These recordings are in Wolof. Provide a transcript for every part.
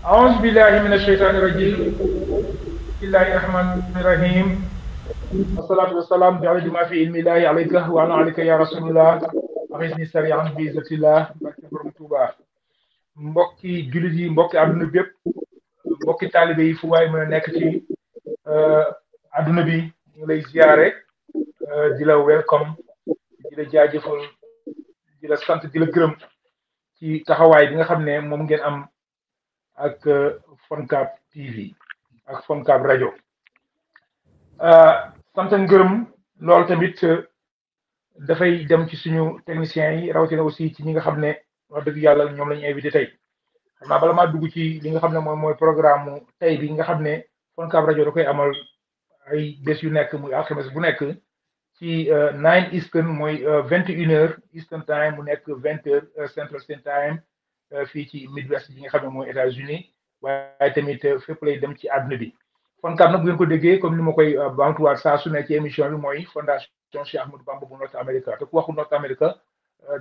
أعوذ بالله من الشيطان الرجيم بسم الله الرحمن الرحيم والصلاة والسلام بعدد ما في علم الله عليك وعلى عليك يا رسول الله أغثني سريعا بعزة الله barke Borom Tuuba mbokki jullit yi mbokki àdduna bépp mbokki taalibe yi fu waay mën a nekk ci àdduna bi ñu lay ziyaare di la welcome di la jaajëfal di la sant di la gërëm ci taxawaay bi nga xam ne moom ngeen am ak Foncab TV ak Foncab rajo sant ak ngërëm loolu tamit dafay dem ci suñu techniciens yi rawatina aussi ci ñi nga xam ne wax dëgg yàlla ñoom la ñu invité tey xam naa bala maa dugg ci li nga xam ne mooy programme mu tey bi nga xam ne Foncab rajo da koy amal ay bés yu nekk muy alxames bu nekk ci 9 Eastern mooy 21h Eastern time mu nekk 20h Central Standard Time fii ci Midwest bi nga xam ne mooy États-Unis waaye tamit fépp lay dem ci àdduna bi Foncab nag bu ngeen ko déggee comme ni ma koy baamtuwaat saa su ne ci émission bi mooy fondation Cheikh Ahmadou Bamba bu North America te ku waxu North America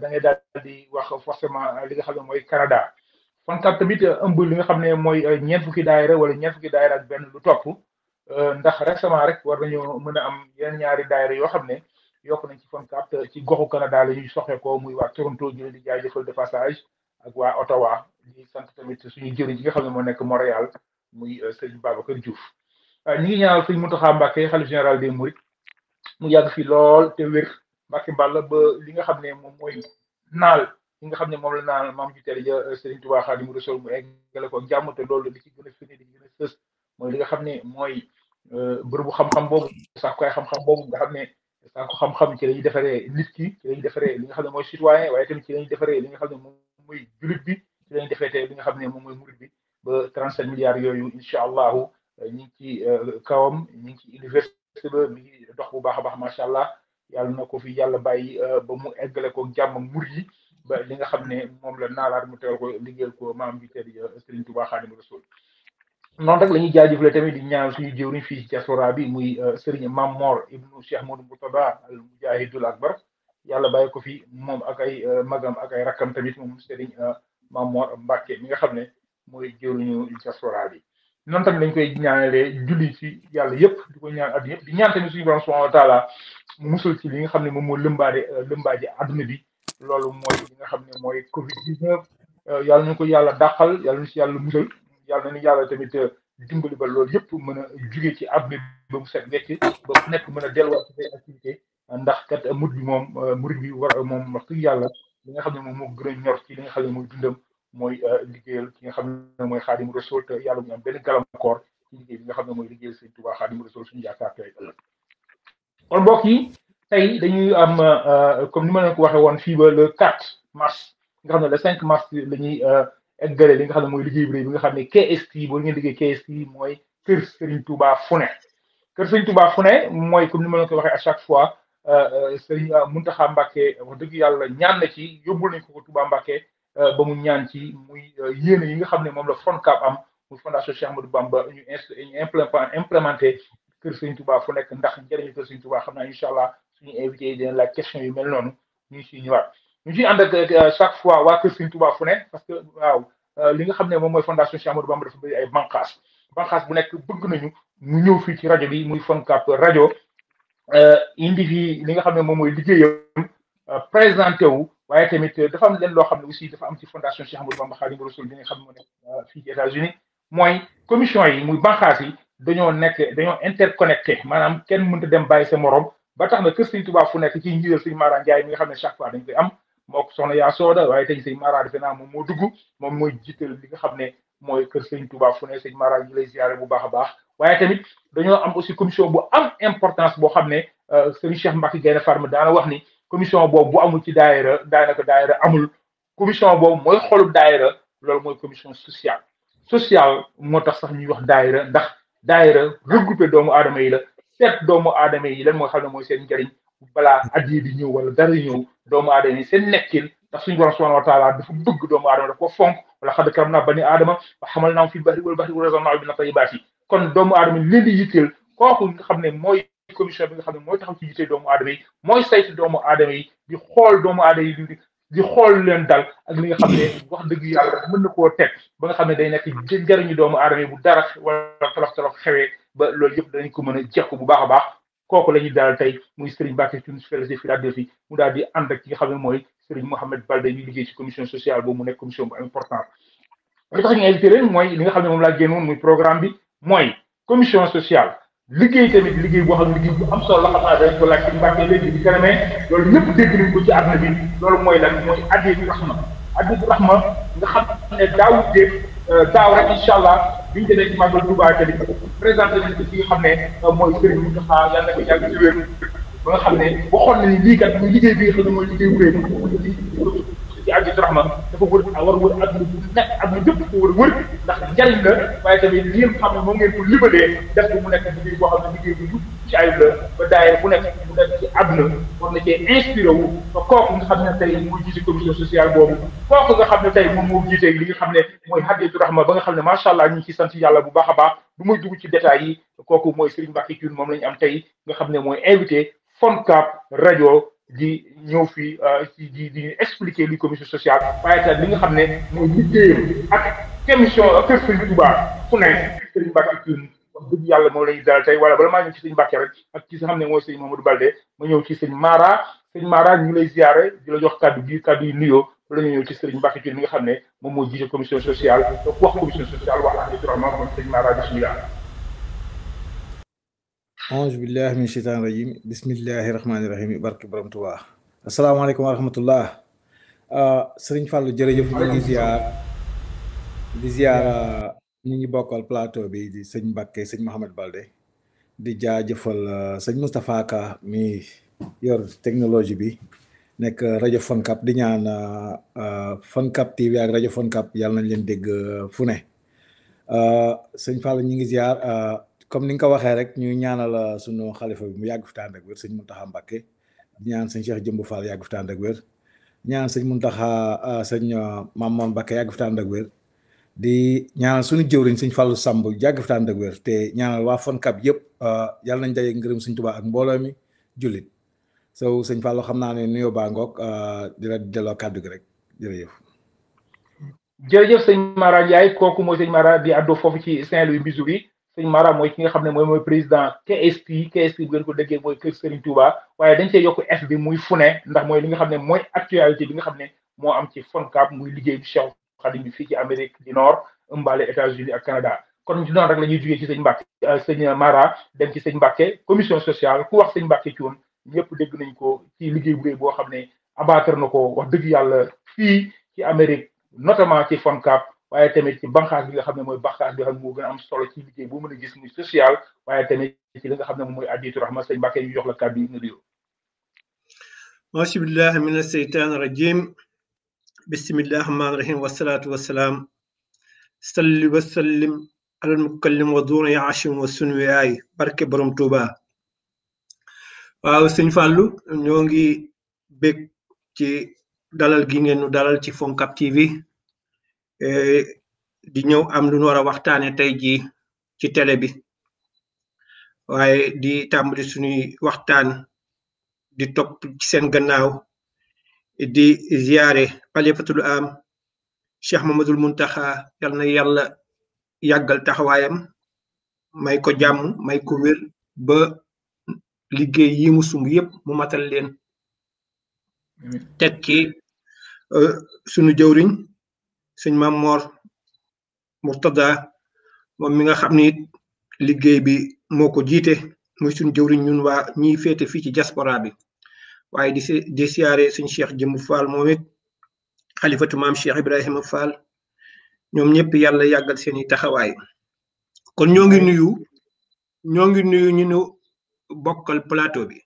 da ngay daal di wax forcément li nga xam ne mooy Canada Foncab tamit ëmb li nga xam ne mooy ñeent fukki daayira wala ñeent fukki daayira ak benn lu topp ndax récemment rek war nañoo mën a am yeneen ñaari daayira yoo xam ne yokk nañ ci Foncab te ci goxu Canada la ñuy soxee ko muy waa Toronto ñu leen di jaajëfal de passage ak waa Ottawa di sant tamit suñu jëriñ yi nga xam ne moo nekk Montréal muy Serigne Babacar Diouf ñi ngi ñaanal Serigne Mountakha Mbacké xalifa général des Mourides mu yàgg fi lool te wér Mbacké Balla ba li nga xam ne moom mooy naal li nga xam ne moom la naal maam ju tedd ja Serigne Touba Khadimou Rassoul mu eggale ko jàmm te loolu li ci gën a fini di gën a sës mooy li nga xam ne mooy bërëbu xam-xam boobu sax koy xam-xam boobu nga xam ne sax ko xam-xam ci lañuy defaree nit ki ci lañuy defaree li nga xam ne mooy citoyen waaye tamit ci lañuy defaree li nga xam ne moom mooy julit bi ci lañuy defee te li nga xam ne moom mooy murid bi ba 37 milliards yooyu incha allahu ñu ngi ci kawam ñu ngi ci université ba mi ngi dox bu baax a baax macha allah yàlla na ko fi yàlla bàyyi ba mu eggale ko jàmm murid yi ba li nga xam ne moom la naalaat mu teewal ko liggéeyal ko maam bi tedd Serigne Touba Khadimou Rassoul noonu rek la ñuy jaajëfale tamit di ñaan suñu jëwriñ fii ci diaspora bi muy Serigne Mam Mor ibnu Cheikh Modou Moutada al Mujahidul Akbar yàlla bàyyi ko fi moom ak ay magam ak ay rakkam tamit moom Serigne Mam Mor Mbacké mi nga xam ne mooy jëwriñu diaspora bi noonu tamit lañ koy ñaanalee julli ci yàlla yëpp di ko ñaan àdduna yëpp di ñaan tamit suñu borom subhanahu wa taala mu musul ci li nga xam ne moom moo lëmbaaje àdduna bi loolu mooy li nga xam ne mooy Covid 19 yàlla nañu ko yàlla dàqal yàlla nañu si yàlla musal yàlla nañu yàlla tamit dimbali ba loolu yëpp mën a jugee ci àdduna bi ba mu set wecc ba ku nekk mën a delluwaat ci say activité ndax kat murid bi moom murid bi war moom wax dëgg yàlla li nga xam ne moom moo gën a ñor ci li nga xam ne mooy dundam mooy liggéeyal ki nga xam ne mooy Khadimou Rassoul te yàlla mu am benn gàllankoor ci liggéey bi nga xam ne mooy liggéeyal Sëriñ Tuubaa Khadimou Rassoul suñu yaakaar tey ëllëg kon mbokk yi tey dañuy am comme ni ma leen ko waxee woon fii ba le 4 mars nga xam ne le 5 mars la ñuy eggale li nga xam ne mooy liggéey bi nga xam ne KST boo ngeen liggéey KST mooy kër Serigne Touba fu ne kër Serigne Touba fu ne mooy comme ni ma leen ko waxee à chaque fois Serigne Mountakha Mbacké wax dëgg yàlla ñaan na ci yóbbul nañ ko Touba Mbacké ba mu ñaan ci muy yéene yi nga xam ne moom la Foncab am muy fondation Cheikh Ahmadou Bamba ñu implémenté kër Serigne Touba fu nekk ndax njëriñu kër Serigne Touba xam naa incha allah suñu invité yi dina laaj question yu mel noonu ñu ngi siy ñëwaat ñu ciy ànd ak chaque fois waa kër Serigne Touba fu ne parce que waaw li nga xam ne moom mooy fondation Cheikh Ahmadou Bamba dafa bëri ay banqaas bu nekk bëgg nañu mu ñëw fii ci rajo bi muy Foncab rajo indi fii li nga xam ne moom mooy liggéeyam présenté wu waaye tamit dafa am leen loo xam ne aussi dafa am ci fondation Cheikh Ahmadou Bamba Khadimou Rassoul bi nga xam ne moo nekk fii ci États-Unis mooy commission yi muy banqaas yi dañoo interconnecté maanaam kenn mënta dem bàyyi sa morom ba tax na kër Serigne Touba fu nekk ci njiital Serigne Mara Ndiaye mi nga xam ne chaque fois dañ koy am moo ko soxna yaa sooda waaye tey Serigne Mara defe naa moom moo dugg moom mooy jiital li nga xam ne mooy kër Serigne Touba fu ne Serigne Mara ñu lay ziare bu baax a baax waaye tamit dañoo am aussi commission bu am importance boo xam ne Serigne Cheikh Mbacké Gaïndé Fatma daana wax ni commission boobu bu amul ci daayira daanaka daayira amul commission boobu mooy xolu daayira loolu mooy commission sociale moo tax sax ñuy wax daayira ndax daayira regroupé doomu aadama yi la seet doomu aadama yi lan mooy xam ne mooy seen njëriñ balaa addiya di ñëw wala dara ñëw doomu aadama yi seen nekkin ndax suñu borom subhanahu wa taala dafa bëgg doomu aadama dafa ko fonk wala xad karamnaa banii aadama wa hamalnaahum fil barri wal bahri wa razaqnaahum mina tayyibaati kon doomu aadama yi leen di yitteel kooku nga xam ne mooy commission bi nga xam ne mooy taxaw ci yitte doomu aadama yi mooy saytu doomu aadama yi di xool doomu aadama yi di xool leen dal ak li nga xam ne wax dëgg yàlla mën na koo teg ba nga xam ne day nekk njëriñu doomu aadama bu dara wala tolof xewee ba loolu yëpp danañ ko mën a jekku bu baax a baax kooku la ñuy dalal tey muy Serigne Mbacké Thioune fële ci Philadelphie mu daal di ànd ak ki nga xam ne mooy Serigne Mohamed Baldé ñu liggéey ci commission sociale boobu mu nekk commission bu importante li tax ñu invité leen mooy li nga xam ne moom laa génnoon muy programme bi mooy commission sociale liggéey tamit liggéey boo xam ne liggéey bu am solo la xam naa dañ ko laaj ci Mbàkke léegi di kanamee loolu ñëpp dégg nañ ko ci àdduna bi loolu mooy lan mooy Hadiyatu Rahma Hadiyatu Rahma nga xam ne daaw jéeg daaw rek incha allah biñu demee ci Màggal Tuubaa tamit présenté nañ ko ci nga xam ne mooy Serigne Mountakha yàlla na ko yàgg ci wér ba nga xam ne waxoon na ni lii kat muy liggéey bi nga xam ne mooy liggéey bu rëy ci Hadiyatu Rahma dafa war a wër adduna bu nekk adduna yëpp ko war a wër ndax njariñ la waaye tamit li ngeen xam ne moom ngeen ko libalee def ko mu nekk liggéey boo xam ne liggéey bu jub ci ayib la ba daayira bu nekk mu nekk ci adduna war na cee inspiré wu ba kooku nga xam ne tey moo jiite commission sociale boobu kooku nga xam ne tey moom moo jiite li nga xam ne mooy Hadiyatu Rahma ba nga xam ne macha allah ñu ngi ci sant yàlla bu baax a baax du may dugg ci détails yi kooku mooy Serigne Mbacké Thioune moom la ñu am tey nga xam ne mooy invité Foncap rajo di ñëw fii di expliquer li commission sociale waaye tamit li nga xam ne mooy liggéeyam ak commission kër Serigne Touba fu ne Serigne Mbacké Thioune wax dëgg yàlla moom la ñuy dalal tey wala bala maa ñëw ci Serigne Mbacké rek ak ci nga xam ne mooy Serigne Mamadou Baldé ma ñëw ci Serigne Mara ñu ngi lay ziare di la jox kaddu yi nuyoo bala ñu ñëw ci Serigne Mbacké Thioune mi nga xam ne moom moo jiite commission sociale donc wax commission sociale wax Hadiyatu Rahma moom Serigne Mara bismillah. auzu billahi min shaytaan rajim bismillahi rahmaani rahim barke borom Tuubaa asalaamaaleykum wa rahmatullah sëriñ Fallou jërëjëf ñu ngi ziar ñi ngi bokkal plateau bi di sëñ Mbacké sëñ Mohamed Baldé di jaajëfal sëñ Moustapha Ka mi yor technologie bi nekk rajo Foncap di ñaan Foncap TV ak rajo Foncap yàlla nañ leen dégg fu ne sëñ Fallou ñu ngi ziar comme ni nga ko waxee rek ñu ñaanal sunu xalifa bi mu yàgg fi tànd ak wér sëñ Mountakha Mbacké di ñaan sëñ Cheikh Jëmb Fall yàgg fi tànd ak wér ñaan sëñ Mountakha sëñ Mamoun Mbacké yàgg fi tànd ak wér di ñaanal suñu jëwriñ sëñ Fallou Samb yàgg fi tànd ak wér te ñaanal waa Foncap yëpp yàlla nañ daje ngërëm sëñ Tuubaa ak mbooloo mi jullit so sëñ Fallou xam naa ne nuyoo baa ngoog di la delloo kàddu gi rek jërëjëf. jërëjëf sëñ Mara Ndiaye kooku mooy sëñ Mara di addo foofu ci Saint-Louis Missouri sëñ Mara mooy ki nga xam ne mooy président KST bu ngeen ko déggee mooy kër Serigne Touba waaye dañ cee yokk F bi muy fune ndax mooy li nga xam ne mooy actualité bi nga xam ne moo am ci Foncap muy liggéey bi Cheikh Khadim bi fii ci Amérique du Nord ëmbaale États-Unis ak Canada kon ci noonu rek la ñuy jugee ci sëñ Mbacké sëñ Mara dem ci sëñ Mbacké commission sociale ku wax sëñ Mbacké Thioune ñëpp dégg nañ ko ci liggéey bu rëy boo xam ne abattre na ko wax dëgg yàlla fii ci Amérique notamment ci Foncap waaye tamit ci banqaas bi nga xam ne mooy banqaas bi nga xam ne moo gën a am solo ci liggéey boo mën a gis muy social waaye tamit ci li nga xam ne moom mooy Hadiyatu Rahma sëñ Mbacké ñu jox la kàddu yi nga nuyoo. auzu billahi mina seytaani rajim bismillahi rahmaani rahim wasalaatu wasalaam salli wa sallim alal mukallim wa duuna ya ashim wa sunu yaay barke borom Tuuba waaw sëñ Fallou ñoo ngi bég ci dalal gi ngeen nu dalal ci Foncap TV di ñëw am lu ñu war a waxtaane tey jii ci télé bi waaye di tàmbali suñuy waxtaan di topp ci seen gannaaw di ziare xalifatul am Cheikh Mamadul Muntaxa yal na yàlla yàggal taxawaayam may ko jàmm may ko wér ba liggéey yi mu sumb yëpp mu matal leen teg ci sunu jëwriñ sëñ Mamor Murtada moom mi nga xam ni liggéey bi moo ko jiite muy sunu jëwriñ ñun waa ñiy féete fii ci diaspora bi waaye di siyaare sëñ Cheikh Jëmb Fall moom it xalifatu maam Cheikh Ibrahima Fall ñoom ñëpp yàlla yàggal seeni taxawaay kon ñoo ngi nuyu ñu nu bokkal plateau bi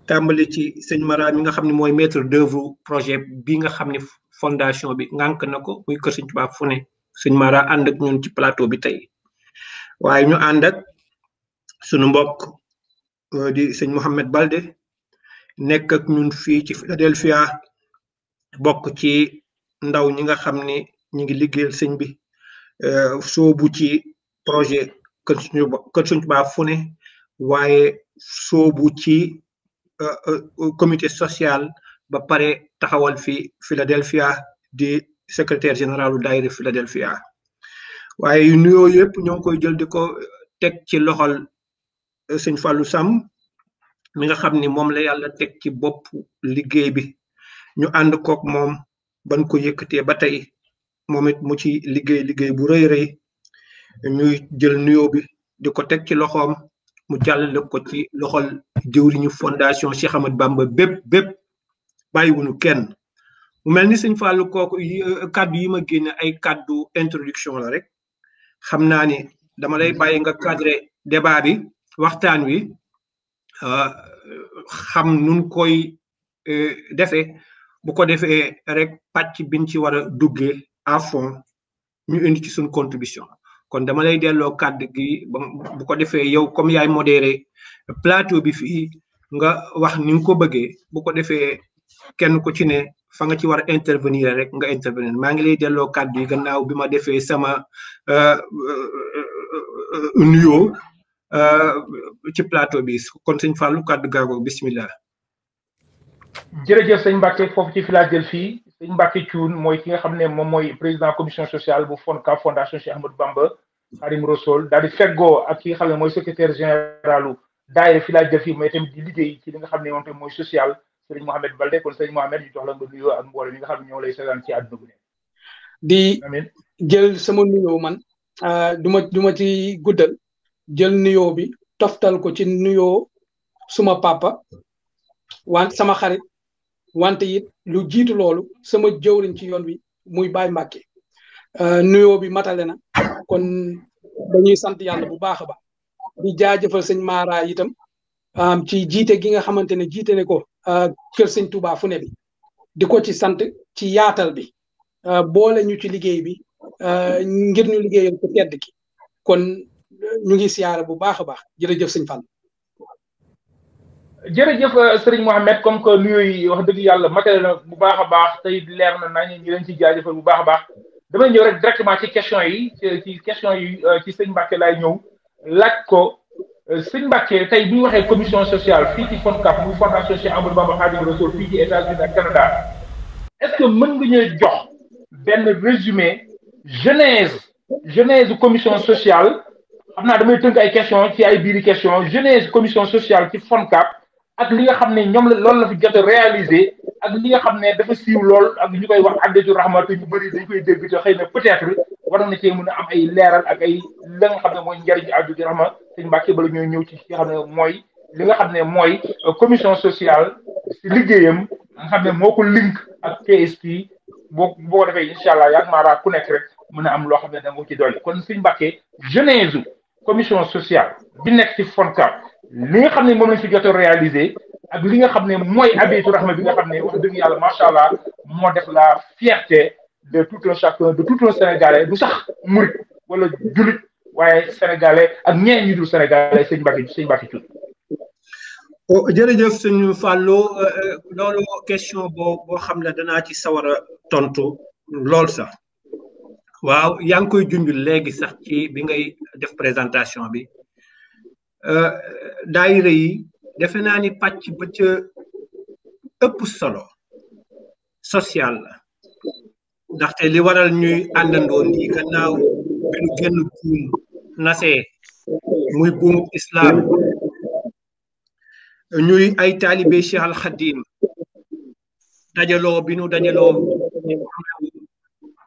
tàmbali ci sëñ Mara mi nga xam ne mooy maître d'œuvre projet bi nga xam ne fondation bi ngànk na ko muy kër sëñ Tuubaa fu ne sëñ Mara ànd ak ñun ci plateau bi tey waaye ñu ànd ak sunu mbokk di sëñ Mohamed Baldé nekk ak ñun fii ci Philadelphia bokk ci ndaw ñi nga xam ne ñi ngi liggéeyal sëñ bi soobu ci projet kër sëñ Tuubaa fu ne waaye soobu ci comité social ba pare taxawal fi Philadelphia di secrétaire généralu daayira Philadelphia waaye nuyoo yëpp ñoo ngi koy jël di ko teg ci loxol sëñ Fallou Sam mi nga xam ni moom la yàlla teg ci bopp liggéey bi ñu ànd kook moom ban ko yëkkatee ba tey moom it mu ci liggéey bu rëy rëy ñuy jël nuyoo bi di ko teg ci loxoom mu jàllale ko ci loxol jëwriñu fondation Cheikh Ahmadou Bamba bépp bàyyiwuñu kenn mu mel ni sëñ Fallou kooku kaddu yi ma génne ay kaddu introduction la rek xam naa ni dama lay bàyyi nga cadré débat bi waxtaan wi xam nun koy defee bu ko defee rek pàcc biñ ci war a duggee à fond ñu indi ci suñ contribution kon dama lay delloo kàddu gi bu ko defee yow comme yaay modéré plateau bi fii nga wax ni nga ko bëggee bu ko defee kenn ku ci ne fa nga ci war a intervenir rek nga intervenir maa ngi lay delloo kàddu yi gannaaw bi ma defee sama nuyoo ci plateau bi kon sëñ Fallou kàddu gaago bismillah. jërëjëf sëñ Mbacke foofu ci Philadelphie sëñ Mbacke Thioune mooy ki nga xam ne moom mooy président commission sociale bu FONCAB fondation Cheikh Ahmadou Bamba Khadim Rassoul daal di feggoo ak ki nga xam ne mooy secrétaire généralu daayira Philadelphie mooy tamit di liggéey ci li nga xam ne moom tamit mooy social Serigne Mohamed Balde kon Serigne Mohamed ñu jox la nga nuyoo ak mboolem mi nga xam ne ñoo lay seetaan ci àdduna bu ne. di jël sama nuyoo man du ma ci guddal jël nuyoo bi toftal ko ci nuyoo suma papa wante sama xarit wante it lu jiitu loolu sama jëwriñ ci yoon wi muy Baye Mbacke nuyoo bi matale na kon dañuy sant yàlla bu baax a baax di jaajëfal sëñ Mara itam ci jiite gi nga xamante ne jiite ne ko kër sëñ Touba fu ne bi di ko ci sant ci yaatal bi boole ñu ci liggéey bi ngir ñu liggéeyal ko tedd ki kon ñu ngi siyaare bu baax a baax jërëjëf sëñ Fall. jërëjëf Serigne Mohamed comme que nuyoo yi wax dëgg yàlla matériel na bu baax a baax tey leer na nañ ñu leen ci jaajëfal bu baax a baax damay ñëw rek directement ci question yi ci question yi ci sëñ Mbacke laay ñëw laaj ko sëñ Mbacke tey bu ñu waxee commission sociale fii ci FONCAB muy fondation Cheikh Ahmadou Bamba Khadim Rassoul fii ci États-Unis ak Canada est-ce que mën nga ñuy jox benn résumé genèse commission sociale xam naa damay tënk ay question ci ay biiri question genèse commission sociale ci FONCAB ak li nga xam ne ñoom la loolu la fi jot a réalisé ak li nga xam ne dafa siiw lool ak ñu koy wax addatu rahma te ñu bëri dañ koy dégg te xëy na peut-être war na cee mën a am ay leeral ak ay la nga xam ne mooy njariñ addatu rahma sëñ Mbacke bala ñooy ñëw ci nga xam ne mooy li nga xam ne mooy commission sociale si liggéeyam nga xam ne moo ko link ak PST boo ko defee incha allah yaag maara ku nekk rek mën a am loo xam ne da nga ko ci dolli kon sëñ Mbacke genèse commission sociale bi nekk ci FONCAB li nga xam ne moom lañ fi jot a réalisé ak li nga xam ne mooy abitu rahma bi nga xam ne wax dëgg yàlla macha allah moo def la fierté de tout un chacun de tout un sénégalais du sax murit wala julit waaye sénégalais ak ñeen ñi dul sénégalais sëñ Mbacke Thioune. jërëjëf sëñ Fallou loolu question boo xam ne danaa ci sawar a tontu lool sax waaw yaa ngi koy junj léegi sax ci bi ngay def présentation bi daayira yi defe naa ni pàcc ba ca ëpp solo social la ndaxte li waral ñuy àndandoo nii gannaaw bi nu génn buum nasee muy buumu islam ñuy ay taalibe Cheikh Al Khadim dajaloo bi nu dajaloo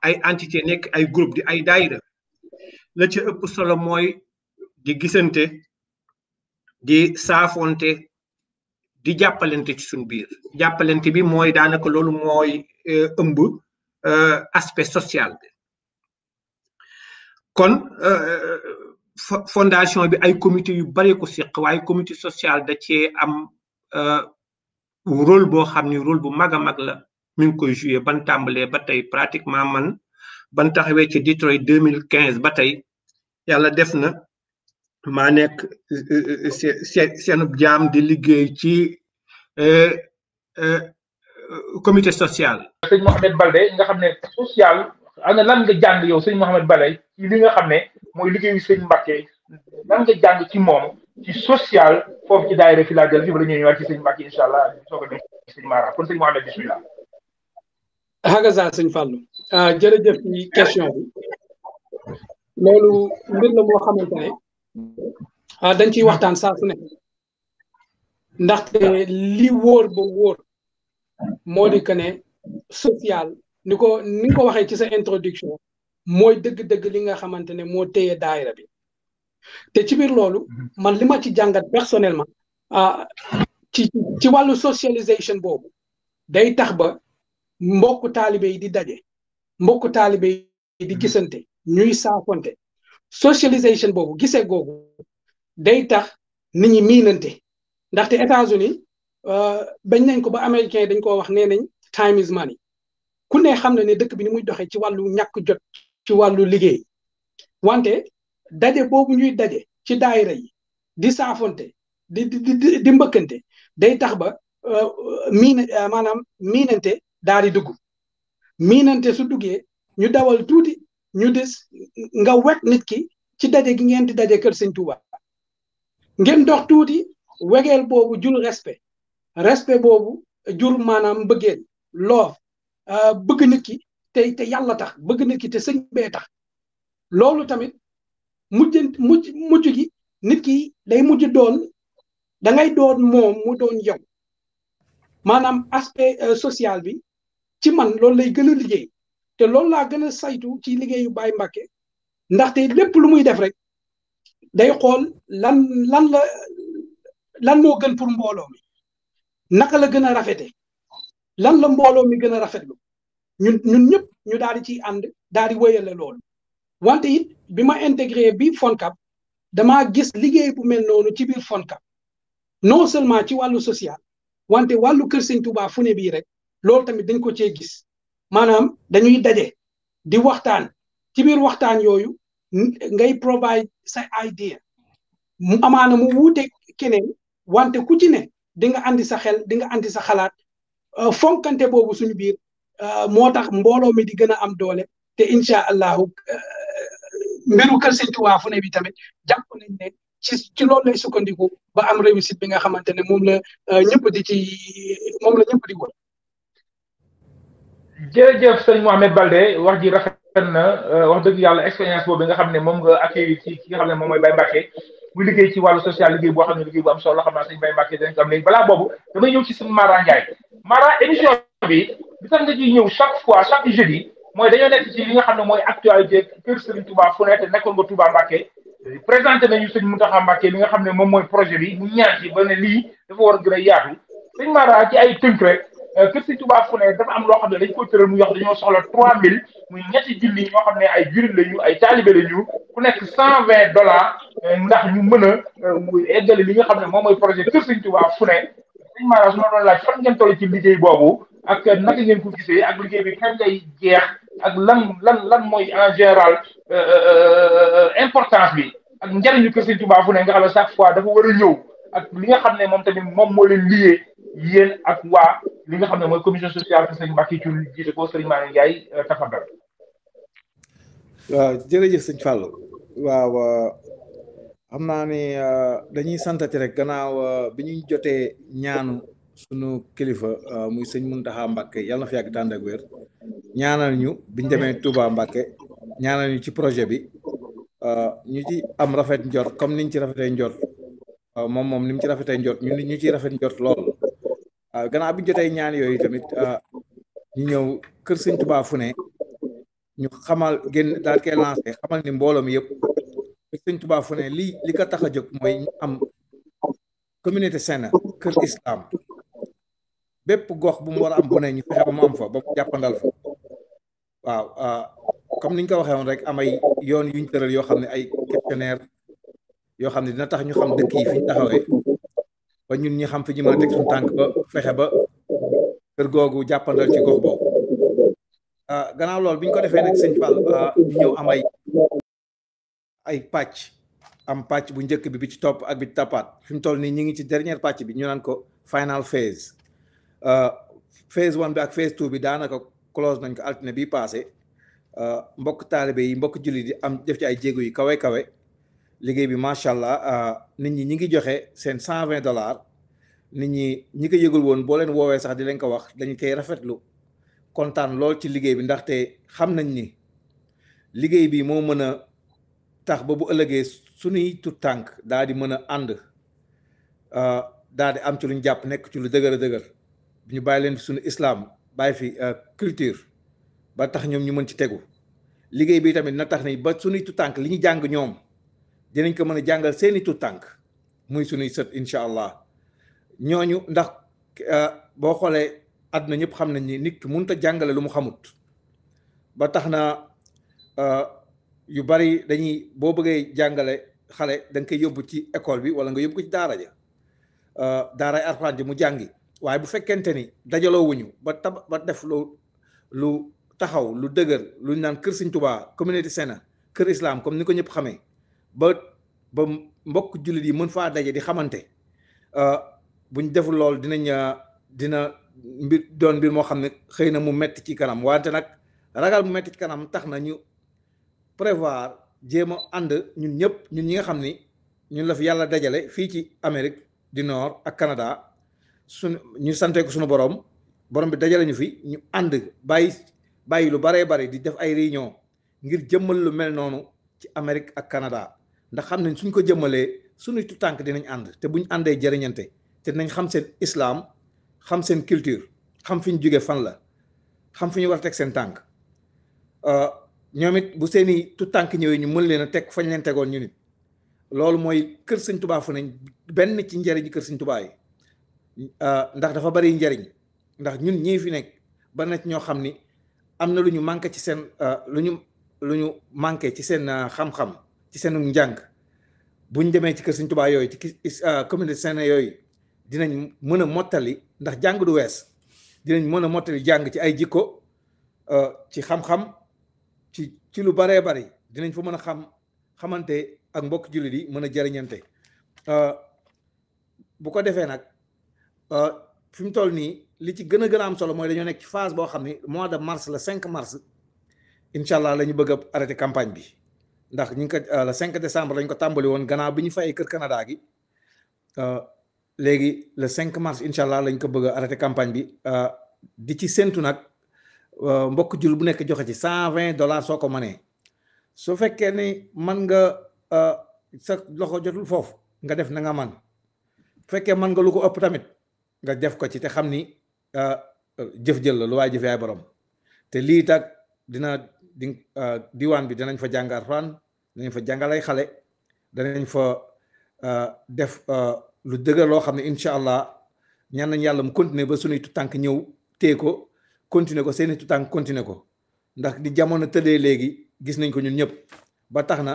ay entité nekk ay groupe di ay daayira la ci ëpp solo mooy di gisante di saafonte di jàppalante ci suñ biir jàppalante bi mooy daanaka loolu mooy ëmb aspect social bi kon fondation bi ay comité yu bari ko seq waaye comité social da cee am rôle boo xam ni rôle bu mag a mag la mi ngi koy joué ban tàmbalee ba tey pratiquement man ban taxawee ci Detroit 2015 ba tey yàlla def na maa nekk seenub jaam di liggéey ci comité social. sëñ Mohamed Balde nga xam ne social ana lan nga jàng yow sëñ Mohamed Balde ci li nga xam ne mooy liggéeyu sëñ Mbacke lan nga jàng ci moom ci social foofu ci daayira Philadelphie wala ñuy ñëwaat ci sëñ Mbacke incha allah soo ko def. sëñ Mara kon sëñ Mohamed bismillah. hagaza sëñ Fallou jërëjëf ci question bi loolu mbir la moo xamante ne dañ ciy waxtaan saa su ne ndaxte li wóor ba wóor moo di que ne social ni nga ko waxee ci sa introduction mooy dëgg-dëgg li nga xamante ne moo téye daayira bi te ci biir loolu man li ma ci jàngat personnellement ci wàllu socialisation boobu day tax ba mbokku taalibe yi di daje mbokku taalibe yi di gisante ñuy saafonte socialisation boobu gisee googu day tax nit ñi miinante ndaxte États-Unis bañ nañ ko ba américain yi dañ koo wax nee nañ time is money ku ne xam na ne dëkk bi ni muy doxee ci wàllu ñàkk jot ci wàllu liggéey wante daje boobu ñuy daje ci daayira yi di saafonte di mbëkkante day tax ba maanaam miinante daal di dugg miinante su duggee ñu dawal tuuti ñu des nga wekk nit ki ci daje gi ngeen di daje kër Sëñ Tuuba ngeen dox tuuti wegeel boobu jur respect boobu jur maanaam mbëggeel loof bëgg nit ki te yàlla tax bëgg nit ki te sëñ bee tax loolu tamit mujj gi nit ki day mujj doon da ngay doon moom mu doon yow maanaam aspect social bi ci man loolu lay gën a liggéey te loolu laa gën a saytu ci liggéeyu Baye Mbacké ndaxte lépp lu muy def rek day xool lan moo gën pour mbooloo mi naka la gën a rafete lan la mbooloo mi gën a rafetlu ñun ñëpp ñu daal di ciy ànd daal di wéyale loolu wante it bi ma intégré bi FONCAB damaa gis liggéey bu mel noonu ci biir FONCAB non seulement ci wàllu social wante wàllu kër Sëñ Tuubaa fu ne bii rek loolu tamit dañ ko cee gis maanaam dañuy daje di waxtaan ci biir waxtaan yooyu ngay provide sa idea mu amaana mu wuute keneen wante ku ci ne di nga andi sa xel di nga andi sa xalaat fonkante boobu suñu biir moo tax mbooloo mi di gën a am doole te incha allahu mbiru kër Sëñ Tuubaa fu ne bi tamit jàpp nañ ne ci loolu lay sukkandiku ba am réussite bi nga xamante ne moom la ñëpp di wër. jërëjëf sëñ Mohamed Baldé wax ji rafet na wax dëgg yàlla expérience boobu nga xam ne moom nga accueilli ci ki nga xam ne moom mooy Baye Mbacké muy liggéey ci wàllu social liggéey boo xam ne liggéey bu am solo xam naa sëñ Baye Mbacké dañ ko am léegi balaa boobu damay ñëw ci sëñ Mara Ndiaye Mara émission bi tax nga ciy ñëw chaque jeudi mooy dañoo nekk ci li nga xam ne mooy actualité kër Serigne Touba fu nekk nekkoon nga Touba Mbacké présenté nañu sëñ Mountakha Mbacké li nga xam ne moom mooy projet bi mu ñaan ci ba ne lii dafa war a gën a yaatu sëñ Mara ci ay tënk rek kër Sëñ Tuubaa fu ne dafa am loo xam ne dañ ko tëral mu wax dañoo soxla 3000 muy ñetti junni ñoo xam ne ay jurit lañu ay taalibe lañu ku nekk $120 ndax ñu mën a eggale li nga xam ne moom mooy projet kër Sëñ Tuubaa fu ne sëñ Mara su ma doon laaj fan ngeen toll ci liggéey boobu ak naka ngeen ko gisee ak liggéey bi kañ lay jeex ak lan mooy en général importance bi ak njariñu kër Sëñ Tuubaa fu ne nga xam ne chaque fois dafa war a ñëw ak li nga xam ne moom tamit moom moo leen lié yéen ak waa li nga xam ne mooy commission sociale que sëñ Mbacké Thioune jiite ko sëñ Mara Ndiaye tafadal. waaw jërëjëf sëñ Fallou waaw xam naa ni dañuy santati rek gannaaw bi ñuy jotee ñaanu sunu kilifa muy sëñ Mountakha Mbacké yàlla na fi yàgg tànd ak wér ñaanal ñu biñ demee Touba Mbacké ñaanal ñu ci projet bi ñu ci am rafet njort comme niñ ci rafetee njort moom ni mu ci rafetee njort ñu ciy rafet njort lool gannaaw bi ñu jotee ñaan yooyu tamit ñu ñëw kër Sëñ Tuubaa fu ne ñu xamal génn daal koy lancé xamal ni mbooloo mi yëpp kër Sëñ Tuubaa fu ne li ko tax a jóg mooy ñu am communauté saine kër islam bépp gox bu mu war a am bu ne ñu fexe ba mu am fa ba mu jàppandal fa waaw comme ni ñu ko waxee woon rek am ay yoon yuñ tëral yoo xam ne ay questionnaire yoo xam ne dina tax ñu xam dëkk yi fi ñu taxawee ba ñun ñi xam fi ñu mën a teg suñu tànk ba fexe ba kër googu jàppandal ci gox boobu gannaaw loolu bi ñu ko defee nag sëñ Fall ñu ñëw am ay pàcc am pàcc bu njëkk bi ci topp ak bi ci toppaat fi mu toll nii ñu ngi ci dernière pàcc bi ñu naan ko final phase phase 1 bi ak phase 2 bi daanaka close nañ ko altine bi passé mbokk taalibe yi mbokk jullit yi am def ci ay jéego yi kawe liggéey bi macha allah nit ñi ngi joxe seen $120 nit ñi ko yëgul woon boo leen woowee sax di leen ko wax dañu koy rafetlu kontaan lool ci liggéey bi ndaxte xam nañ ni liggéey bi moo mën a tax ba bu ëllëgee suñuy tut tànk daal di mën a ànd daal di am ci luñ jàpp nekk ci lu dëgër a dëgër ñu bàyyi leen fi suñu islam bàyyi fi culture ba tax ñoom ñu mën ci tegu liggéey bi tamit na tax ni ba suñuy tut tànk li ñu jàng ñoom dinañ ko mën a jàngal seeni tut tànk muy suñuy sët incha allah ñooñu ndax boo xoolee àdduna ñëpp xam nañ ni nit ki mënut a jàngale lu mu xamut ba tax na yu bari dañuy boo bëggee jàngale xale da nga koy yóbbu ci école bi wala nga yóbbu ko ci daara ja daaray Alxuraan ji mu jàngi waaye bu fekkente ni dajaloo wuñu ba def lu taxaw lu dëgër lu ñu naan kër Sëñ Tuubaa communauté séna kër islam comme ni ko ñëpp xamee ba mbokk jullit yi mën faa daje di xamante buñ deful lool dina doon mbir moo xam ne xëy na mu metti ci kanam wante nag ragal mu metti ci kanam tax na ñu prévoir jéem a ànd ñun ñëpp ñun ñi nga xam ni ñun la fi yàlla dajale fii ci Amérique du Nord ak Canada ñu sante ko suñu borom bi dajale ñu fi ñu ànd bàyyi lu baree bari di def ay réunion ngir jëmmal lu mel noonu ci Amérique ak Canada ndax xam nañ suñ ko jëmmalee suñu tu tànk dinañ ànd te buñ àndee jëriñante te dinañ xam seen islam xam seen culture xam fi ñu jóge fan la xam fi ñu war a teg seen tànk ñoom it bu seeni tu tànk ñëwee ñu mën leen a teg fañ leen tegoon ñu nit loolu mooy kër Sëñ Tuubaa fu nañ benn ci njëriñ kër Sëñ Tuubaa yi ndax dafa bari njëriñ ndax ñun ñii fi nekk ba na ñoo xam ni am na lu ñu manqué ci seen lu ñu manqué ci seen xam-xam ci seen njàng buñ demee ci kër Sëñ Tuubaa yooyu ci communauté séné yooyu dinañ mën a mottali ndax jàng du wees dinañ mën a mottali jàng ci ay jikko ci xam-xam ci lu baree bari dinañ fa mën a xamante ak mbokk jullit yi mën a jëriñante bu ko defee nag fi mu toll nii li ci gën a am solo mooy dañoo nekk ci phase boo xam ni mois de mars le 5 mars incha allah la ñu bëgg a arrêté campagne bi ndax ñu ngi ko le 5 décembre lañ ko tàmbali woon gannaaw bi ñu fayee kër Canada gi léegi le 5 mars incha allah lañ ko bëgg a arrêté campagne bi di ci séntu nag mbokk jul bu nekk joxe ci $120 soo ko mënee su fekkee ni man nga sa loxo jotul foofu nga def na nga man bu fekkee man nga lu ko ëpp tamit nga def ko ci te xam ni jëf jël la lu waay jëf yaay borom te lii tak diwaan bi danañ fa jàng Alxuraan danañ fa jàngal ay xale danañ fa def lu dëgër loo xam ne incha allah ñaan nañ yàlla mu continuer ba suñuy tutànk ñëw téye ko continuer ko seeni tutànk continuer ko ndax di jamono tëddee léegi gis nañ ko ñun ñëpp ba tax na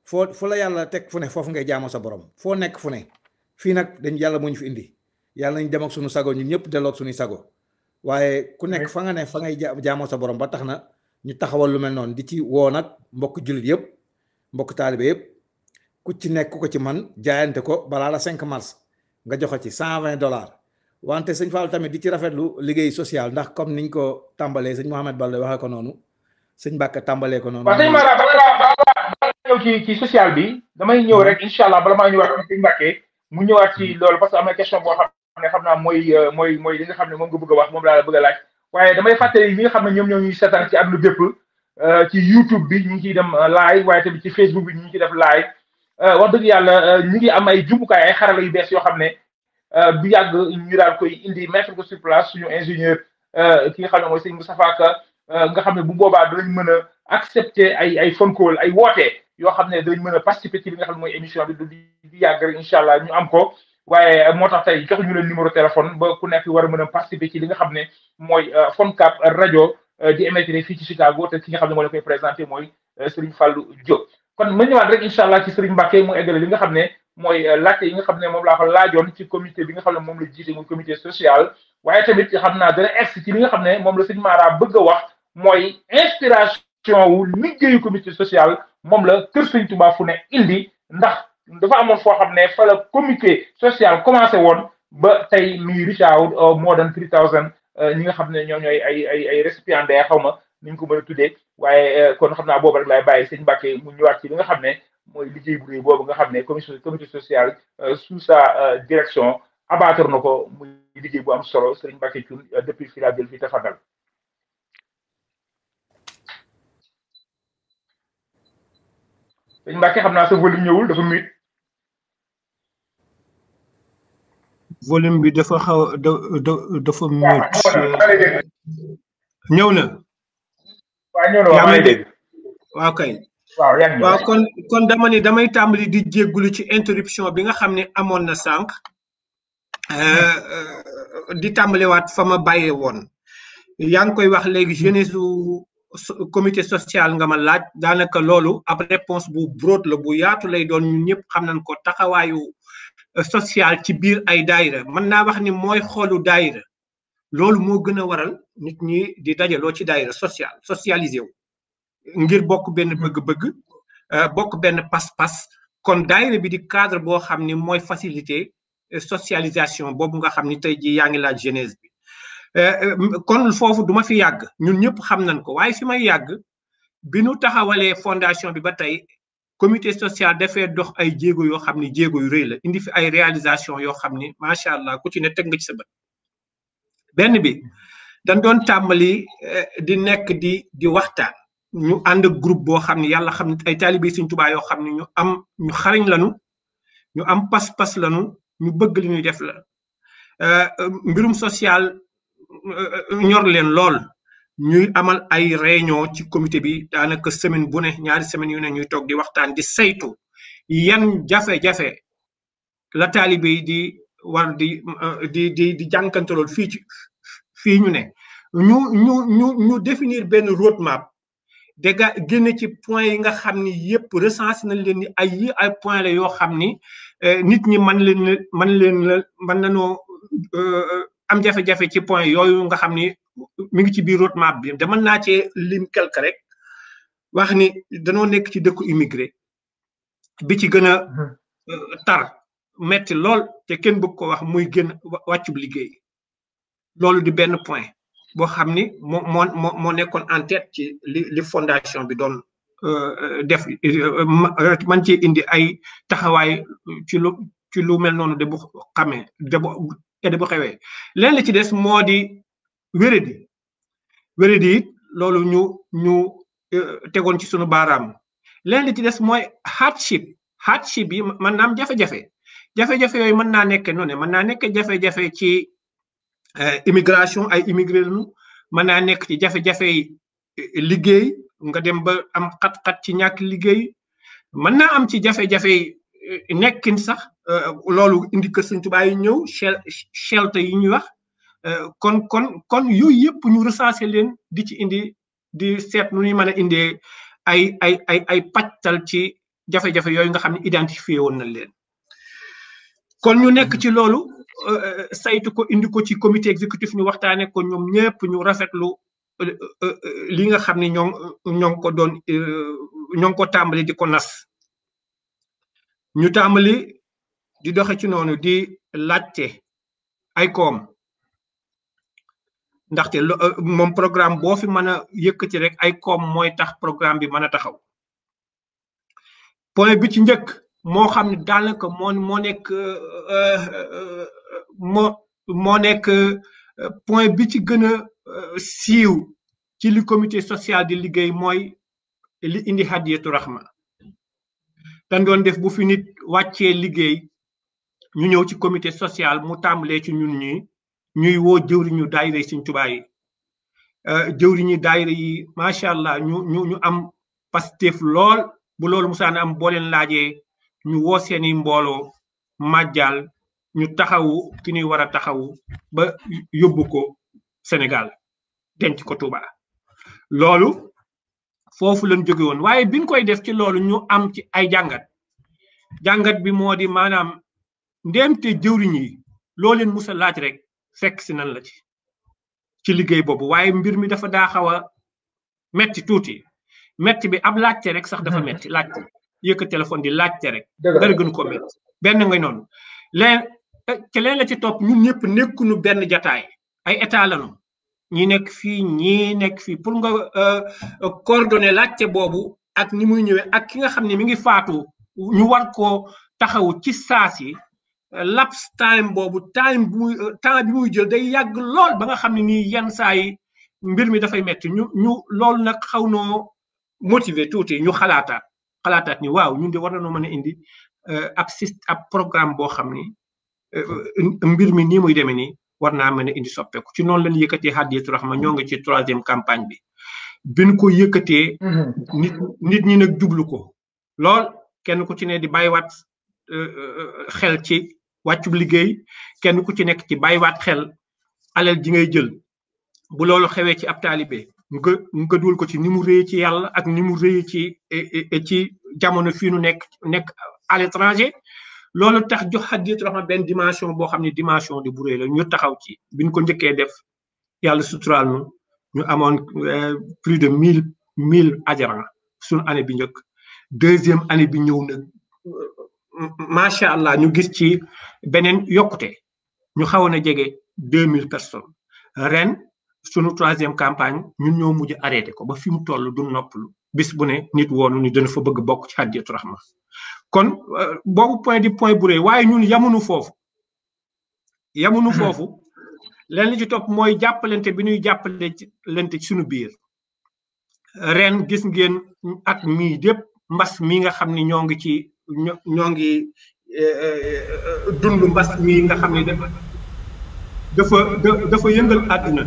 fu la yàlla teg fu ne foofu ngay jaamoo sa borom foo nekk fu ne fii nag dañ yàlla moo ñu fi indi yàlla nañ dem ak suñu sago ñun ñëpp delloog suñuy sago waaye ku nekk fa nga ne fa ngay jaamoo sa borom ba tax na ñu taxawal lu mel noonu di ci woo nag mbokk jullit yëpp mbokk taalibe yëpp ku ci nekk ku ko ci man jaayante ko balaa la 5 mars nga joxe ci $120 wante sëñ Fall tamit di ci rafetlu liggéey social ndax comme niñ ko tàmbalee sëñ Mouhamed Balde waxee ko noonu sëñ Mbàkke tàmbalee ko noonu. waaw sëñ Mara bala ñëw ci social bi damay ñëw rek incha allah bala maa ñëwaat ci sëñ Mbàkke mu ñëwaat ci loolu parce que am na question boo xam ne xam naa mooy li nga xam ne moom nga bëgg a wax moom laa la bëgg a laaj waaye damay fàttali ñi nga xam ne ñoom ñoo ñuy seetaan ci àdduna bépp ci YouTube bi ñu ngi ciy dem live waaye tamit ci Facebook bi ñu ngi ciy def live wax dëgg yàlla ñu ngi am ay jumtukaay ay xarala yu bees yoo xam ne bu yàgg ñu daal koy indi mettre ko sur place suñu ingénieur ki nga xam ne mooy sëñ Moustapha Ka nga xam ne bu boobaa danañ mën a accepter ay phone call ay woote yoo xam ne danañ mën a participer ci li nga xam ne mooy émission bi di yàgg rek incha allah ñu am ko waaye moo tax tey jox ñu leen numéro téléphone ba ku nekk war a mën a participer ci li nga xam ne mooy Foncap rajo di émettre fii ci Chicago te ki nga xam ne moo la koy présenté mooy Serigne Fallou Diop kon ma ñëwaat rek incha allah ci Serigne Mbacke mu eggale li nga xam ne mooy laajte yi nga xam ne moom laa ko laajoon ci comité bi nga xam ne moom la jiite muy comité social waaye tamit xam naa dana egg ci li nga xam ne moom la sëñ Mara bëgg a wax mooy inspiration wu liggéeyu comité social moom la Kër Sëñ Touba fu ne indi ndax dafa amoon foo xam ne fa la comité social commencé woon ba tey mi reach out more than 3000 ñi nga xam ne ñoom ñooy ay récipiendaires xaw ma ni ñu ko mën a tuddee waaye kon xam naa boobu rek laay bàyyi sëñ Mbacke mu ñëwaat ci li nga xam ne mooy liggéey bu rëy boobu nga xam ne comité social sous sa direction abattre na ko muy liggéey bu am solo Serigne Mbacké Thioune depuis Philadelphie tafadal Serigne Mbacké xam naa sa volume ñëwul dafa mute. volume bi dafa xaw dafa mute ñëw na waaw ñëw na waaw maa ngi dégg waaw kay waaw kon dama ni damay tàmbali di jéggulu ci interruption bi nga xam ne amoon na sànq di tàmbaliwaat fa ma bàyyee woon yaa ngi koy wax léegi jeunesse comité social nga ma laaj daanaka loolu ab réponse bu broad la bu yaatu lay doon ñun ñëpp xam nañ ko taxawaayu social ci biir ay daayira mën naa wax ni mooy xoolu daayira loolu moo gën a waral nit ñi di dajaloo ci daayira socialisé wu ngir bokk benn bëgg-bëgg bokk benn pas-pas kon daayira bi di cadre boo xam ni mooy facilité socialisation boobu nga xam ni tey jii yaa ngi laaj jeunesse bi kon foofu duma fi yàgg ñun ñëpp xam nañ ko waaye fi may yàgg bi nu taxawalee fondation bi ba tey comité social dafay dox ay jéego yoo xam ni jéego yu rëy la indi fi ay réalisation yoo xam ni macha allah ku ci ne teg nga ci sa bët benn bi dañ doon tàmbali di nekk di waxtaan ñu ànd groupe boo xam ni yàlla xam ne ay taalibe Sëriñ Tuubaa yoo xam ni ñu xarañ lanu ñu am pas-pas lanu ñu bëgg li ñuy def la mbirum social ñor leen lool ñuy amal ay réunion ci comité bi daanaka semaine bu ne ñaari semaine yu ne ñuy toog di waxtaan di saytu yan jafe-jafe la taalibe yi di war di jànkantalool fii ñu ne ñu définir benn roadmap dégg génne ci point yi nga xam ni yëpp recensé nañ leen ni ay point la yoo xam ni nit ñi mën nañoo am jafe-jafe ci point yooyu nga xam ni mi ngi ci biir roadmap bi dama naa cee lim quelque rek wax ni danoo nekk ci dëkku immigré bi ci gën a tar metti lool te kenn bëgg ko wax muy gën wàccub liggéey loolu di benn point boo xam ni moo nekkoon en tête ci li fondation bi doon def man ci indi ay taxawaay ci lu mel noonu de bu xamee de bu xewee leen la ci des moo di wéradi it loolu ñu tegoon ci sunu baaraam leen li ci des mooy hardship yi mën naa am jafe-jafe yooyu mën naa nekk noonu mën naa nekk jafe-jafe ci immigration ay immigré lañu mën naa nekk ci jafe-jafe liggéey nga dem ba am xat-xat ci ñàkk liggéey mën naa am ci jafe-jafe nekkin sax loolu indi kër Sëriñ Tuubaa yi ñëw shelter yi ñuy wax kon yooyu yëpp ñu recensé leen di ci indi di seet nu ñuy mën a indee ay pàccal ci jafe-jafe yooyu nga xam ne identifié woon nañ leen kon ñu nekk ci loolu saytu ko indi ko ci comité exécutif ñu waxtaane ko ñoom ñëpp ñu rafetlu li nga xam ne ñoo ngi ko tàmbali di ko nas ñu tàmbali di doxe ci noonu di laajte ay koom ndaxte moom programme boo fi mën a yëkkati rek ay koom mooy tax programme bi mën a taxaw point bi ci njëkk moo xam ne daanaka moo nekk point bi ci gën a siiw ci li comité social di liggéey mooy li indi hadiyatu rahma dañ doon def bu fi nit wàccee liggéey ñu ñëw ci comité social mu tàmbalee ci ñun ñuy woo jëwriñu daayira Sëriñ Tuubaa yi jëwriñu daayira yi macha allah ñu am pastef lool bu loolu musaana am boo leen laajee ñu woo seeni mbooloo màjjal ñu taxawu ki ñuy war a taxawu ba yóbbu ko Sénégal denc ko Touba loolu foofu lañ jóge woon waaye biñ koy def ci loolu ñu am ci ay jàngat bi moo di maanaam ndéemte jëwriñ yi loo leen musa laaj rek fekk si nan la ci liggéey boobu waaye mbir mi dafa daa xaw a metti tuuti metti bi ab laajte rek sax dafa metti laajte yëkk téléphone di laajte rek dara gën ko metti benn ngay noonu leen la ci topp ñun ñëpp nekkunu benn jataay ay état lañu ñi nekk fii pour nga coordonner laajte boobu ak ni muy ñëwee ak ki nga xam ne mi ngi faatu ñu war koo taxawu ci saasi laps time boobu temps bi muy jël day yàgg lool ba nga xam ne nii yenn saa yi mbir mi dafay metti ñu loolu nag xaw noo motiver tuuti ñu xalaataat ni waaw ñun de war nañoo mën a indi ab programme boo xam ni mbir mi nii muy demee nii war naa mën a indi soppeeku ci noonu lañ yëkkatee Hadiyatou Rahma ñoo ngi ci 3e campagne bi biñ ko yëkkatee nit ñi nag jublu ko lool kenn ku ci ne di bàyyiwaat xel ci wàccub liggéey kenn ku ci nekk ci bàyyiwaat xel alal ji ngay jël bu loolu xewee ci ab taalibe nga dugal ko ci ni mu rëy ci yàlla ak ni mu rëy ci jamono fii nu nekk à l'étranger loolu tax jox Hadiyatou Rahma benn dimension boo xam ne dimension de bu rëy la ñu taxaw ci biñ ko njëkkee def yàlla suturaal ñu amoon plus de 1000 adhérents suñu année bi njëkk 2e année bi ñëw nag macha allah ñu gis ci beneen yokkute ñu xawoon a jege 2000 personnes ren sunu 3e campagne ñun ñoo mujj arrêté ko ba fi mu toll du noppalu bis bu ne nit woonu ni dana fa bëgg bokk ci Hadiyatou Rahma kon boobu point di point bu rëy waaye ñun yamunu foofu leen li ci topp mooy jàppalante bi ñuy jàppalante ci suñu biir ren gis ngeen at mii dépp mbas mi nga xam ni ñoo ngi dund mbas mi nga xam ni dafa yëngal àdduna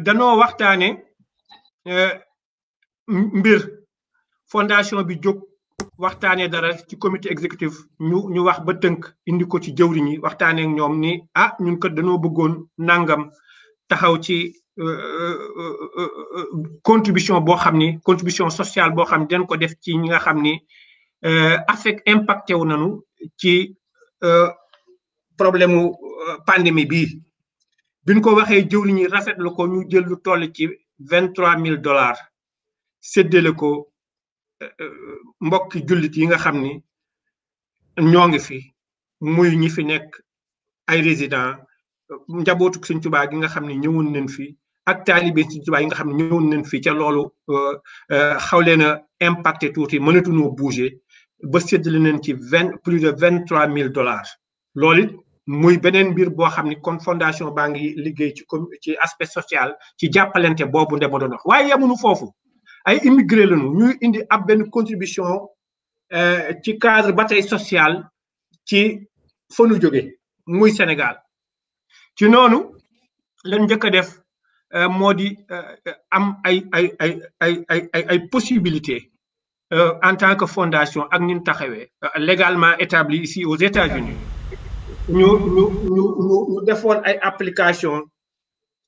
danoo waxtaane mbir fondation bi jóg waxtaanee dara ci comité exécutif ñu wax ba tënk indi ko ci jëwriñ yi waxtaanee ak ñoom ni ñun kat dañoo bëggoon nangam taxaw ci contribution boo xam ni contribution sociale boo xam ni dañ ko def ci ñi nga xam ni impacté wu nañu ci problème mu pandémie bii biñ ko waxee jëwriñ yi rafetlu ko ñu jël lu toll ci $23,000 séddale ko mbokki jullit yi nga xam ni ñoo ngi fi muy ñi fi nekk ay résident njabootu Sëñ Tuubaa gi nga xam ne ñëwoon nañ fi ak taalibe Sëñ Tuubaa yi nga xam ne ñëwoon nañ fi ca loolu xaw leen a impacté tuuti mënatuñoo bouger ba séddale nañ ci plus de $23,000 loolu it muy beneen mbir boo xam ni kon fondation baa ngi liggéey ci aspect social ci jàppalante boobu ndema doon wax waaye yemuñu foofu ay immigré lañu ñuy indi ab benn contribution ci cadre bataille sociale ci fa nu jóge muy Sénégal ci noonu lañ njëkk a def moo di am ay possibilités en tant que fondation ak ñun taxawee légalement établi ici aux États-Unis ñu defoon ay application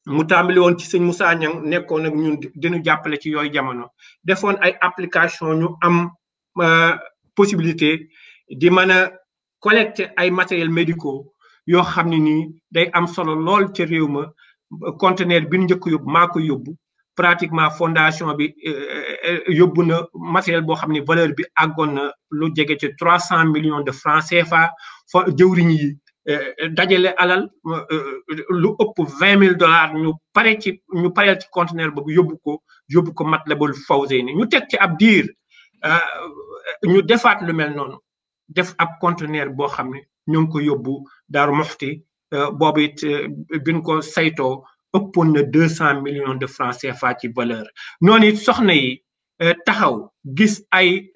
mu tàmbali woon ci sëñ Moussa Niang nekkoon ak ñun dinu jàppale ci yooyu jamono defoon ay application ñu am possibilité di mën a collecter ay matériels médicaux yoo xam ne nii day am solo lool ca réew ma conteneur bi ñu njëkk yóbbu maa ko yóbbu pratiquement fondation bi yóbbu na matériel boo xam ne valeur bi àggoon na lu jege ci 300 millions de francs CFA fa jëwriñ yi dajale alal lu ëpp $20,000 ñu pareel ci conteneur boobu yóbbu ko Matlabul Fawzeyni ñu teg ci ab diir ñu defaat lu mel noonu def ab conteneur boo xam ne ñu ngi ko yóbbu Daaru Muxti boobu it biñ ko saytoo ëppoon na 200 millions de francs CFA ci valeur noonu it soxna yi taxaw gis ay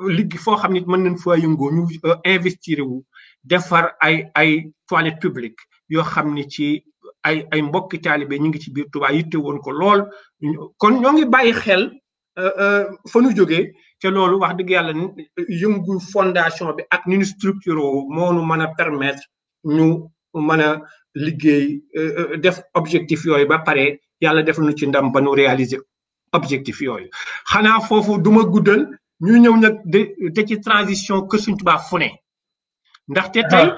liggéey foo xam ne mën nañ fa yëngoo ñu investir wu defar ay toilettes publiques yoo xam ne ci ay mbokki taalibe ñu ngi ci biir Touba yitte woon ko lool kon ñoo ngi bàyyi xel fa nu jógee te loolu wax dëgg yàlla yëngu fondation bi ak ni ñu structuré moo nu mën a permettre ñu mën a liggéey def objectif yooyu ba pare yàlla def nu ci ndam ba nu réaliser objectif yooyu xanaa foofu duma guddal ñu ñëw nag te ci transition Kër Sëñ Tuubaa fu ne ndaxte tey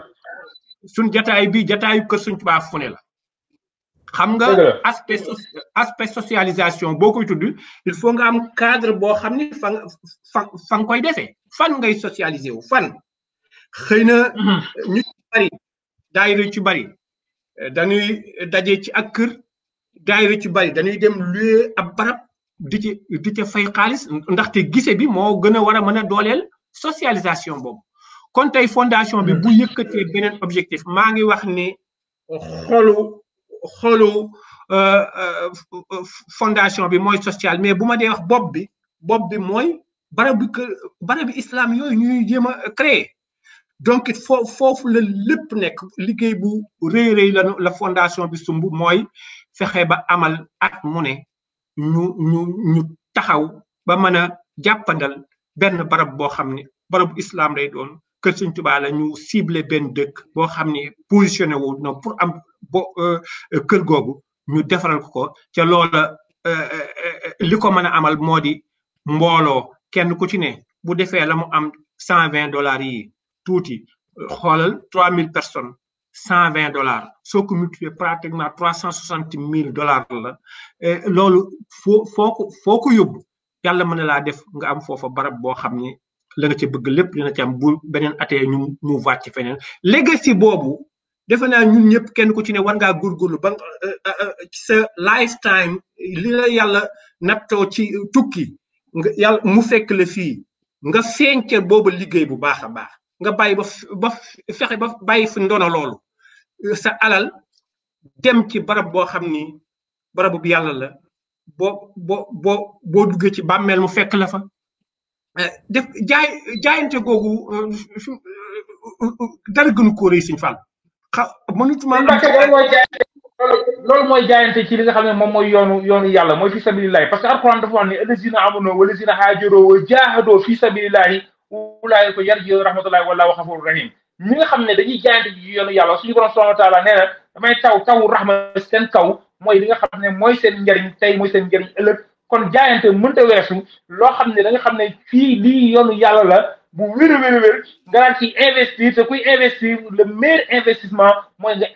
suñ jataay bi jataayu Kër Sëñ Tuubaa fu ne la xam nga aspect socialisation boo koy tudd il faut nga am cadre boo xam ni fa nga koy defee fan ngay socialiser wu fan xëy na ñu ci bari daayira ci bari dañuy daje ci ak kër daayira ci bari dañuy dem luye ab barab di ca fay xaalis ndaxte gise bi moo gën a war a mën a dooleel socialisation boobu kon tey fondation bi bu yëkkatee beneen objectif maa ngi wax ni xolu fondation bi mooy social mais bu ma dee wax bopp bi mooy barabu islam yooyu ñuy jéem a créer donc it foofu la lépp nekk liggéey bu rëy la fondation bi sumb mooy fexe ba amal at mu ne ñu taxaw ba mën a jàppandal benn barab boo xam ne barabu islam lay doon kër Sëñ Tuubaa la ñu ciblé benn dëkk boo xam ne positionné wu na pour am kër googu ñu defaral ko ca loola li ko mën a amal moo di mbooloo kenn ku ci ne bu defee la mu am $120 yi tuuti xoolal 3000 personnes $120 soo ko multiplié pratiquement $360,000 la loolu foo ko yóbbu yàlla mën na laa def nga am foofa barab boo xam ne la nga ca bëgg lépp dina ci am bu beneen atee ñu mu wàcc ci feneen legacy boobu defe naa ñun ñëpp kenn ku ci ne war ngaa góorgóorlu ba sa lifetime li la yàlla nattoo ci tukki nga yàlla mu fekk la fii nga feeñce boobu liggéey bu baax a baax nga bàyyi ba fexe ba bàyyi fi ndono loolu sa alal dem ci barab boo xam ni barabu bi yàlla la boo duggee ci bàmmeel mu fekk la fa def jaayante googu dara gënu ko rëy Sëñ Fall mënutuma loolu mooy jaayante ci li nga xam ne moom mooy yoonu yàlla mooy fi sabilillahi parce que alquran dafa wax ni allazina amanu walazina haajaro wa jaahadoo fi sabilillahi ulaa'ika yarjuuna rahmatullahi wallaahu ghafurur rahim ñi nga xam ne dañuy jaayante ci yoonu yàlla suñu borom subhanahu wa taala nee na damay taw rahma seen kaw mooy li nga xam ne mooy seen njariñ tey mooy seen njariñ ëllëg kon jaayante mënta weesu loo xam ne da nga xam ne fii lii yoonu yàlla la bu wér nga daan ci investir te kuy investir le meilleur investissement mooy nga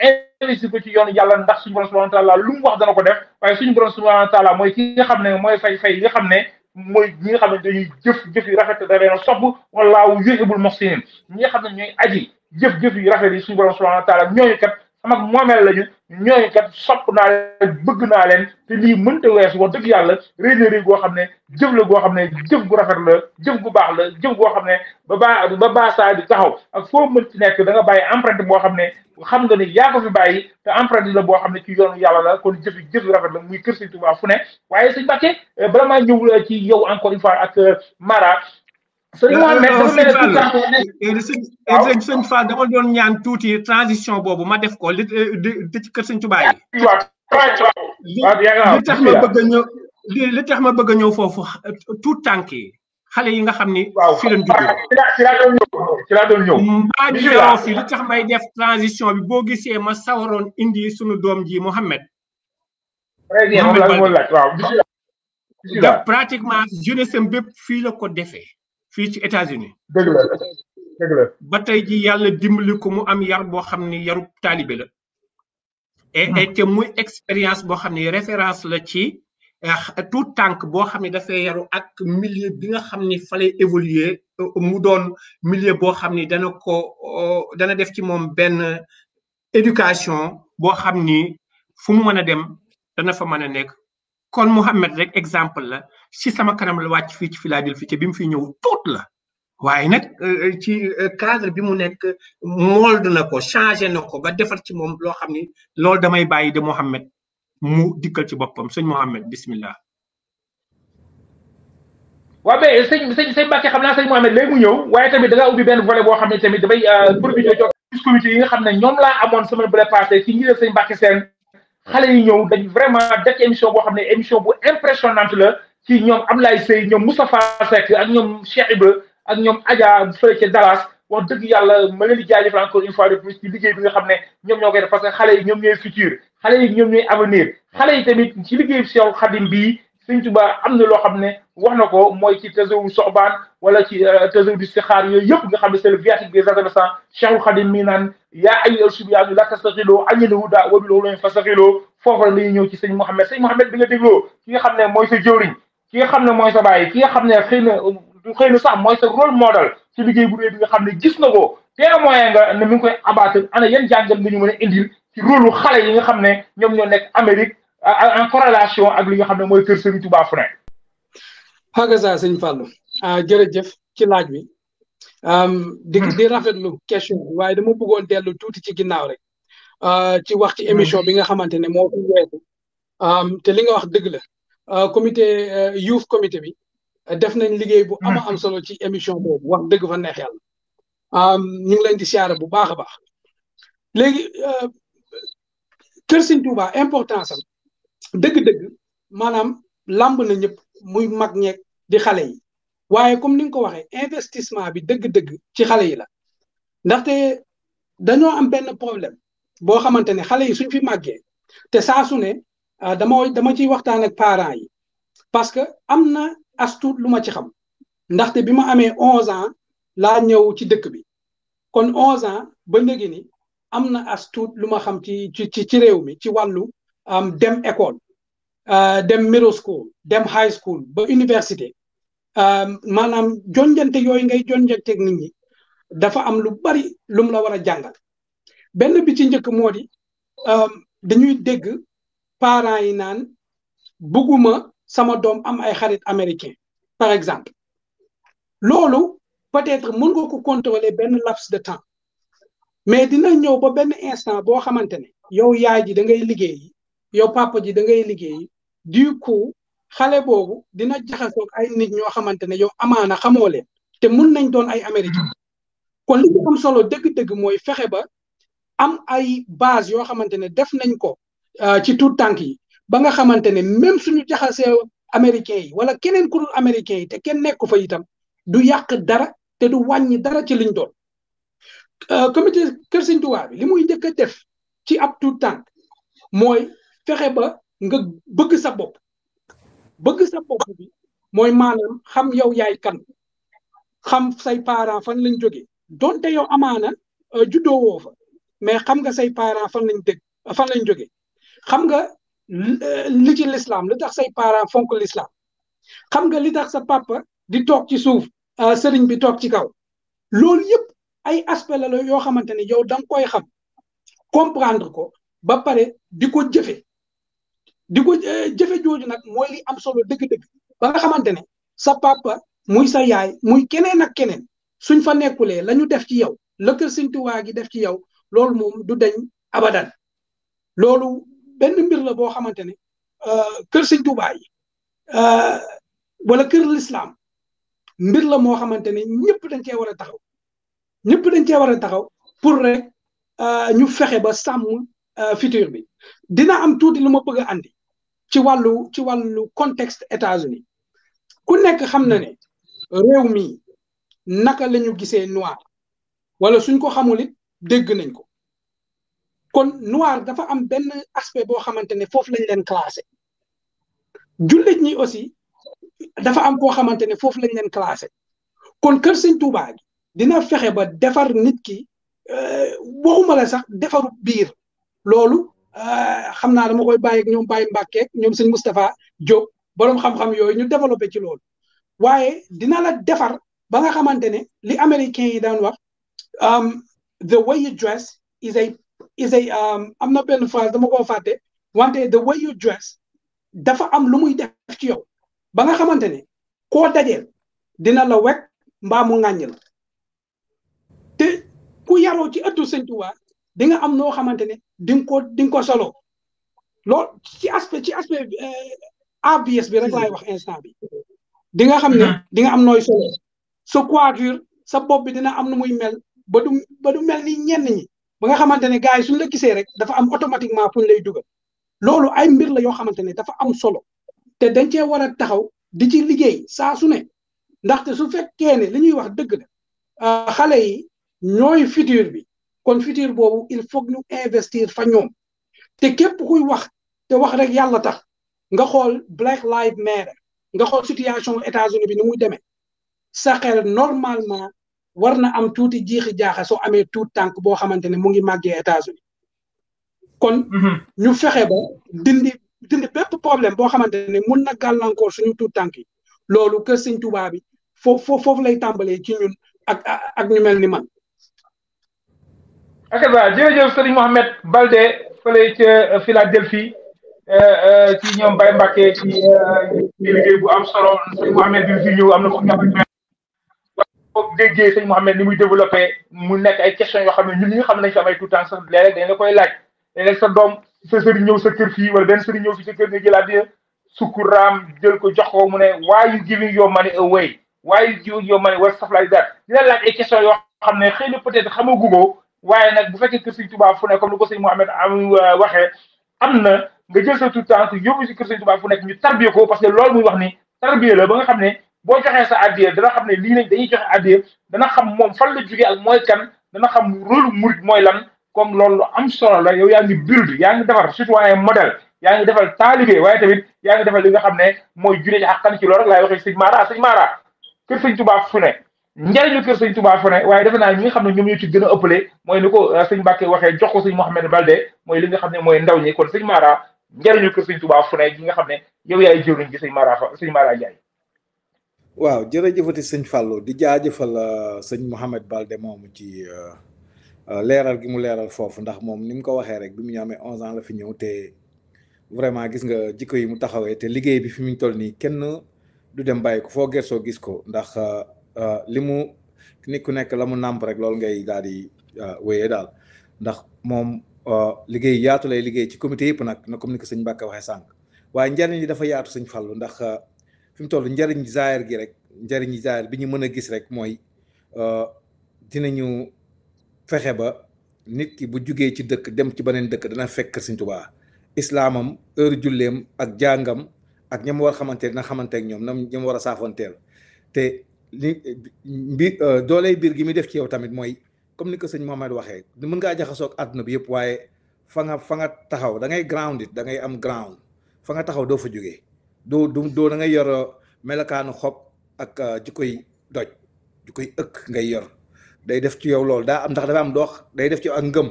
investir ko ci yoonu yàlla ndax suñu borom subhanahu wa taala lu mu wax dana ko def waaye suñu borom subhanahu wa taala mooy ki nga xam ne mooy fay yi nga xam ne mooy ñi nga xam ne dañuy jëf yu rafet da leen a sopp wallaahu yuhibbul muhsinin ñi nga xam ne ñooy aji jëf yu rafet yi suñu borom subhanahu wa taala ñooñu kat sama moomeel lañu ñooñu kat sopp naa leen bëgg naa leen te lii mënta weesu wax dëgg yàlla réy goo xam ne jëf la goo xam ne jëf gu rafet la jëf gu baax la jëf goo xam ne ba baasaa di taxaw ak foo mën ci nekk da nga bàyyi empreinte boo xam ne xam nga ni yaa ko fi bàyyi te empreinte la boo xam ne ci yoonu yàlla la kon jëf yu rafet la muy kër Sëñ Tuubaa fu ne waaye Sëñ Mbàkke bala maa ñëw ci yow encore une fois ak Mara sëñ Fall dama doon ñaan tuuti transition boobu ma def ko li ci kër Sëñ Tuubaa yi li tax ma bëgg a ñëw foofu tout tànk yi xale yi nga xam ni fi leen juddoo ci laa doon ñëw mbaa di yow fi li tax may def transition bi boo gisee ma sawaroon indi sunu doom ji Mohamed très bien moom la laaj waaw pratiquement jeunesse am bépp fii la ko defee fii ci États-Unis dëgg la ba tey ji yàlla dimbali ko mu am yar boo xam ne yaru taalibe la et te muy expérience boo xam ne référence la ci tout tànk boo xam ne dafay yaru ak milieu bi nga xam ne fa lay évoluer mu doon milieu boo xam ne dana def ci moom benn éducation boo xam ni fu mu mën a dem dana fa mën a nekk kon Mohamed rek exemple la si sama kanam la wàcc fii ci Philadelphie ci bi mu fi ñëw tuut la waaye nag ci cadre bi mu nekk mold na ko changé na ko ba defar ci moom loo xam ni loolu damay bàyyi de Mohamed mu dikkal ci boppam sëñ Mohamed bismillah. waaw mais sëñ Mbacke xam naa sëñ Mohamed léegi mu ñëw waaye tamit da ngaa ubbi benn volet boo xam ne tamit damay profité ci comité yi nga xam ne ñoom laa amoon semaine bu passé ci njiital sëñ Mbacke seen xale yi ñëw dañ vraiment def émission boo xam ne émission bu impressionnante la ci ñoom Ablaye Seye ñoom Moustapha Seck ak ñoom Cheikh Ibra ak ñoom Adja fële ca Dallas wax dëgg yàlla ma leen di jaajëfal encore une fois de plus ci liggéey bi nga xam ne ñoom ñoo koy def parce que xale yi ñoom ñooy futur xale yi ñoom ñooy avenir xale yi tamit ci liggéey Cheikh Khadim bii Sëñ Tuubaa am na loo xam ne wax na ko mooy ci Tazawudu Soxbaan wala ci Tazawudu Istixaar yooyu yëpp nga xam ne c'est le viatique des adolescents Cheikhul Khadim mii naan yaa ayyuhas subyaanu laa tastaxiloo anil hudaa wa bil ulumi fastaxiloo foofu la ñuy ñëw ci sëñ Mohamed bi nga dégloo ki nga xam ne mooy sa jëwriñ ki nga xam ne mooy sa baay ki nga xam ne xëy na sax mooy sa rôle modèle ci liggéey bu réy bi nga xam ne gis na ko témoin nga ne mi ngi koy abattre ana yan jàngat nga ñu mën a indil ci rôle xale yi nga xam ne ñoom ñoo nekk Amérique en corrélation ak li nga xam ne mooy kër Serigne Touba fu ne. hagaza sëñ Fallou jërëjëf ci laaj bi di rafetlu question bi waaye dama bëggoon dellu tuuti ci ginnaaw rek ci wax ci émission bi nga xamante ne moo fi weesu te li nga wax dëgg la comité youth comité bi def nañ liggéey bu ama am solo ci émission boobu wax dëgg fa neex yàlla ñu ngi leen di siyaare bu baax a baax léegi Kër Sëñ Tuuba importance am dëgg-dëgg maanaam lamb na ñëpp muy mag ñeeg di xale yi waaye comme ni nga ko waxee investissement bi dëgg-dëgg ci xale yi la ndaxte dañoo am benn problème boo xamante ne xale yi suñ fi màggee te saa su ne dama ciy waxtaan ak parents yi parce que am na as tuut lu ma ci xam ndaxte bi ma amee 11 ans laa ñëw ci dëkk bi kon 11 ans ba léegi ni am na as tuut lu ma xam ci réew mi ci wàllu dem école dem middle school dem high school ba université maanaam jonjante yooyu ngay jonjanteeg nit ñi dafa am lu bari lum la war a jàngal benn bi ci njëkk moo di dañuy dégg parents yi naan bugguma sama doom am ay xarit américain par exemple loolu peut-être mën nga ko contrôler benn laps de temps mais dina ñëw ba benn instant boo xamante ne yow yaay ji da ngay liggéey yow papa ji da ngay liggéey du coup xale boobu dina jaxasoog ay nit ñoo xamante ne yow amaana xamoo leen te mun nañ doon ay américain kon li am solo dëgg-dëgg mooy fexe ba am ay base yoo xamante ne def nañ ko ci tout tànk yi ba nga xamante ne même suñu jaxasee américain yi wala keneen ku dul américain yi te kenn nekku fa itam du yàq dara te du wàññi dara ci liñ doon comité Kër Sëñ Tuubaa bi li muy njëkk a def ci ab tout tànk mooy fexe ba nga bëgg sa bopp bi mooy maanaam xam yow yaay kan xam say parents fan lañ jógee donte yow amaana juddoo woo fa mais xam nga say parents fan lañ jógee xam nga li ci l'islam li tax say parents fonk l'islam xam nga li tax sa papa di toog ci suuf sëriñ bi toog ci kaw loolu yëpp ay aspect la yoo xamante ne yow da nga koy xam comprendre ko ba pare di ko jëfe jooju nag mooy li am solo dëgg-dëgg ba nga xamante ne sa papa muy sa yaay muy keneen ak keneen suñ fa nekkulee la ñu def ci yow la Kër Sëñ Tuubaa gi def ci yow loolu moom du dañ abadan loolu benn mbir la boo xamante ne Kër Sëñ Tuubaa yi wala kër l'islam mbir la moo xamante ne ñëpp dañ cee war a taxaw pour rek ñu fexe ba sàmm futur bi dina am tuuti lu ma bëgg a andi ci wàllu contexte États-Unis ku nekk xam na ne réew mi naka la ñu gisee noir wala suñ ko xamul it dégg nañ ko kon noir dafa am benn aspect boo xamante ne foofu lañ leen classé jullit ñi aussi dafa am koo xamante ne foofu lañ leen classé kon Kër Sëñ Tuubaa gi dina fexe ba defar nit ki waxuma la sax defaru biir loolu xam naa dama koy bàyyi ak ñoom Baye Mbàkke ak ñoom sëñ Moustapha Diop boroom xam-xam yooyu ñu développé ci loolu waaye dina la defar ba nga xamante ne li américain yi daan wax the way you dress is a am na benn phrase dama koo fàtte wante the way you dress dafa am lu muy def ci yow ba nga xamante ne koo dajeel dina la wekk mbaa mu ŋàññ la te ku yaroo ci ëttu Sëñ Tuubaa di nga am noo xamante ne di nga ko solo lool ci aspect ABS bi rek laay wax instant bi di nga xam ne di nga am nooy solo sa coiffure sa bopp bi dina am nu muy mel ba du mel ni ñenn ñi ba nga xamante ne gars yi suñ la gisee rek dafa am automatiquement fuñ lay dugal loolu ay mbir la yoo xamante ne dafa am solo te dañ cee war a taxaw di ci liggéey saa su ne ndaxte su fekkee ne li ñuy wax dëgg la xale yi ñooy futur bi kon futur boobu il faut ñu investir fa ñoom te képp kuy wax te wax rek yàlla tax nga xool Black Lives Matter nga xool situation États-Unis bi ni muy demee sa xel normalement war na am tuuti jiixi jaaxa soo amee tuut tànk boo xamante ne mu ngi màggee États-Unis kon ñu fexe ba dindi bépp problème boo xamante ne mun na gàllankoor suñu tuut tànk yi loolu Kër Sëñ Tuubaa bi foofu lay tàmbalee ci ñun ak ñu mel ni man. ak jërëjëf Serigne Mohamed Baldé fële ca Philadelphie ci ñoom Baye Mbacke ci liggéey bu am solo sëñ Mouhamed bi fi ñëw am na fukki at boo déggee sëñ Mouhamed ni muy développé mu nekk ay questions yoo xam ne ñun ñi nga xam ne nañ fi am ay tout temps sax léeg-léeg dañ la koy laaj léeg-léeg sa doom sa sëriñ ñëw sa kër fii wala benn sëriñ ñëw fi sa kër nga jëlaat di sukuraam jël ko jox ko mu ne why you giving your money away why you giving your money wala stuff like that dina laaj ay questions yoo xam ne xëy na peut-être xamagu ko waaye nag bu fekkee kër sëñ Tuubaa fu ne comme ni ko sëñ Mouhamed am waxee am na nga jël sa tout temps yóbbu si kër sëñ Tuubaa fu nekk ñu tarbiye ko parce que loolu muy wax ni tarbiye la ba nga xam ne boo joxee sa addiya dana xam ne lii lañ dañuy joxe addiya dana xam moom fan la jógee ak mooy kan dana xam rôle murid mooy lan comme loolu am solo la yow yaa ngi build yaa ngi defar citoyen modèle yaa ngi defal taalibe waaye tamit yaa ngi defal li nga xam ne mooy juree ci xaqan ci loolu rek laay waxee sëñ Mara kër sëñ Tuubaa fu ne njariñu kër sëñ Tuubaa fu ne waaye defe naa ñi nga xam ne ñoom ñoo ci gën a ëppale mooy ni ko sëñ Mbàkke waxee jox ko sëñ Mouhamed Balde mooy li nga xam ne mooy ndaw ñi kon sëñ Mara njariñu kër sëñ Tuubaa fu ne gi nga xam ne yow yaay jëwriñ gi sëñ Mara Ndiaye. waaw jërëjëfati sëñ Fallou di jaajëfal sëñ Mouhamed Balde moomu ci leeral gi mu leeral foofu ndax moom ni mu ko waxee rek bi mu ñu amee 11 ans la fi ñëw te vraiment gis nga jikko yi mu taxawee te liggéey bi fi mu toll nii kenn du dem bàyyi ko foo gersoo gis ko ndax li mu nit ku nekk la mu nàmp rek loolu ngay daal di wéyee daal ndax moom liggéey yaatu lay liggéey ci comité yëpp nag na comme ni ko sëñ Mbàkke waxee sànq waaye njariñ li dafa yaatu sëñ Fallou ndax fi mu toll njariñ zaahir gi rek njariñ zaahir bi ñu mën a gis rek mooy dinañu fexe ba nit ki bu jugee ci dëkk dem ci beneen dëkk dana fekk sëñ Tuubaa islaamam heure julleem ak jàngam ak ñam war xamante dina xamante ak ñoom nam ñam war a saafanteel te li dooley biir gi muy def ci yow tamit mooy comme ni ko sëñ Mohamed waxee mën ngaa jaxasoo ak àdduna bi yëpp waaye fa nga taxaw da ngay grounded da ngay am ground fa nga taxaw doo fa jógee doo da ngay yor melokaanu xob ak jikkoy doj jikkoy ëkk ngay yor day def ci yow loolu daa am ndax dafa am doox day def ci yow ak ngëm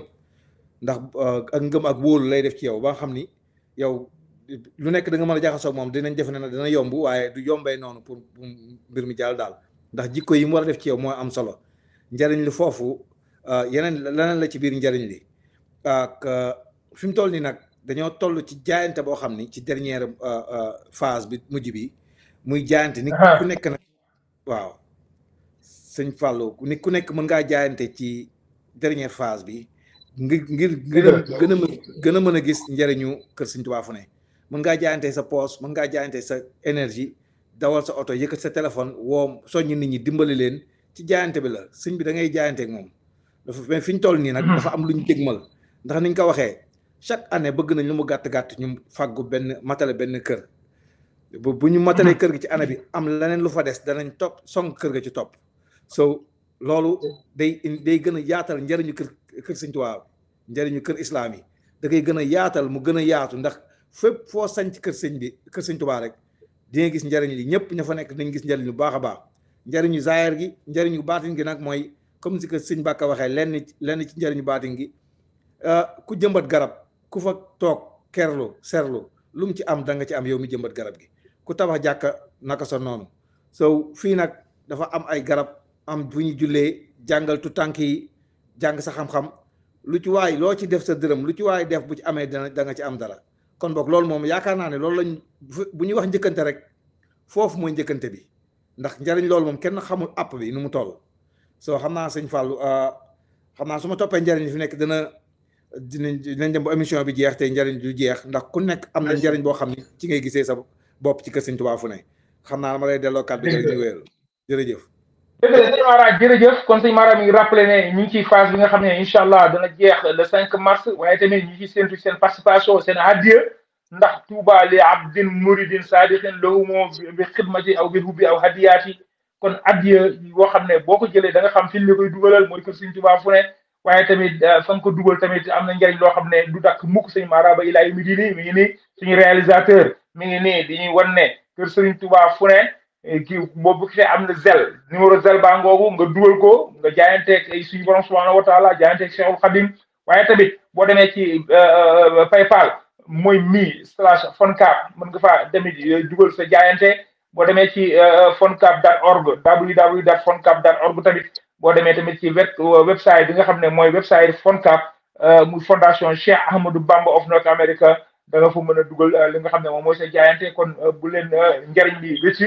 ndax ak ngëm ak wóolu lay def ci yow ba nga xam ni yow lu nekk da nga mën a jaxasoo moom dinañ defe ne dana yomb waaye du yombee noonu pour mbir mi jàll daal ndax jikko yi mu war a def ci yow moo am solo njariñ li foofu leneen la ci biir njariñ li ak fi mu toll nii nag dañoo toll ci jaayante boo xam ni ci dernière phase bi mujj bi muy jaayante ni ku nekk nag waaw sëñ Fallou nit ku nekk mën ngaa jaayante ci dernière phase bi ngir gën a mën a gis njariñu kër sëñ Tuubaa fu ne mën ngaa jaayante sa poos mën ngaa jaayante sa énergie dawal sa oto yëkkat sa téléphone woo soññ nit ñi dimbali leen ci jaayante bi la sëñ bi da ngay jaayante ak moom dafa mais fi ñu toll nii nag dafa am lu ñu dégmal ndax niñ ko waxee chaque année bëgg nañ lu mu gàtt-gàtt ñu fàggu matale benn kër bu ñu matalee kër gi ci année bi am leneen lu fa des danañ topp song kër ga ci topp so loolu day gën a yaatal njariñu kër sëñ Tuubaa njariñu kër islaam yi da koy gën a yaatal mu gën a yaatu ndax fépp foo sañc kër sëñ Tuubaa rek di nga gis njariñ li ñëpp ña fa nekk dañ gis njariñ lu baax a baax njariñu zaahir gi njariñu baatin gi nag mooy comme si que sëñ Mbàkke waxee lenn ci njariñu baatin gi ku jëmbat garab ku fa toog kerlu serlu lu mu ci am da nga ci am yow mi jëmbat garab gi ku tabax jàkka naka sa noonu so fii nag dafa am ay garab am bu ñu jullee jàngal tu tànk yi jàng sa xam-xam lu ci waay loo ci def sa dërëm lu ci waay def bu ci amee da nga ci am dara kon boog loolu moom yaakaar naa ne loolu lañ bu ñuy wax njëkkante rek foofu mooy njëkkante bi ndax njariñ loolu moom kenn xamul app bi nu mu toll soo xam naa sëñ Fallou xam naa su ma toppee njariñ fi nekk dinañ dem ba émission bi jeex te njariñ du jeex ndax ku nekk am na njariñ boo xam ne ci ngay gisee sa bopp ci kër sëñ Tuubaa fu ne xam naa dama lay delloo kàddu gi ñu wéyal jërëjëf sëñ Mara jërëjëf kon sëñ Mara mi ngi rappelé ne ñu ngi ci phase bi nga xam ne incha allah dana jeex le 5 mars waaye tamit ñu ngi séntu seen participation seen hadiya ndax Touba li abdin muridin sadiqin lahu moo bi xidmati aw bi hubbi aw hadiyaati kon hadiya boo xam ne boo ko jëlee da nga xam fi ñu koy dugalal mooy kër sëñ Tuubaa fu ne waaye tamit fa nga ko dugal tamit am na njëriñ loo xam ne du dakk mukk sëñ Mara ba ilaa mi di nii mi ngi nii suñu réalisateur mi ngi nii di ñuy wan ne kër sëñ Tuubaa fu ne kii boobu fi am na zel numéro zel baa ngoogu nga dugal ko nga jaayanteeg suñu borom subhanahu wa taala jaayanteeg Cheikhul Khadim waaye tamit boo demee ci PayPal mooy mi/foncap mën nga faa demit dugal sa jaayante boo demee ci foncap.org www.foncap.org tamit boo demee tamit ci website bi nga xam ne mooy website foncap muy fondation Cheikh Ahmadou Bamba of North America da nga fa mën a dugal li nga xam ne moom mooy sa jaayante kon bu leen njariñ li rëcc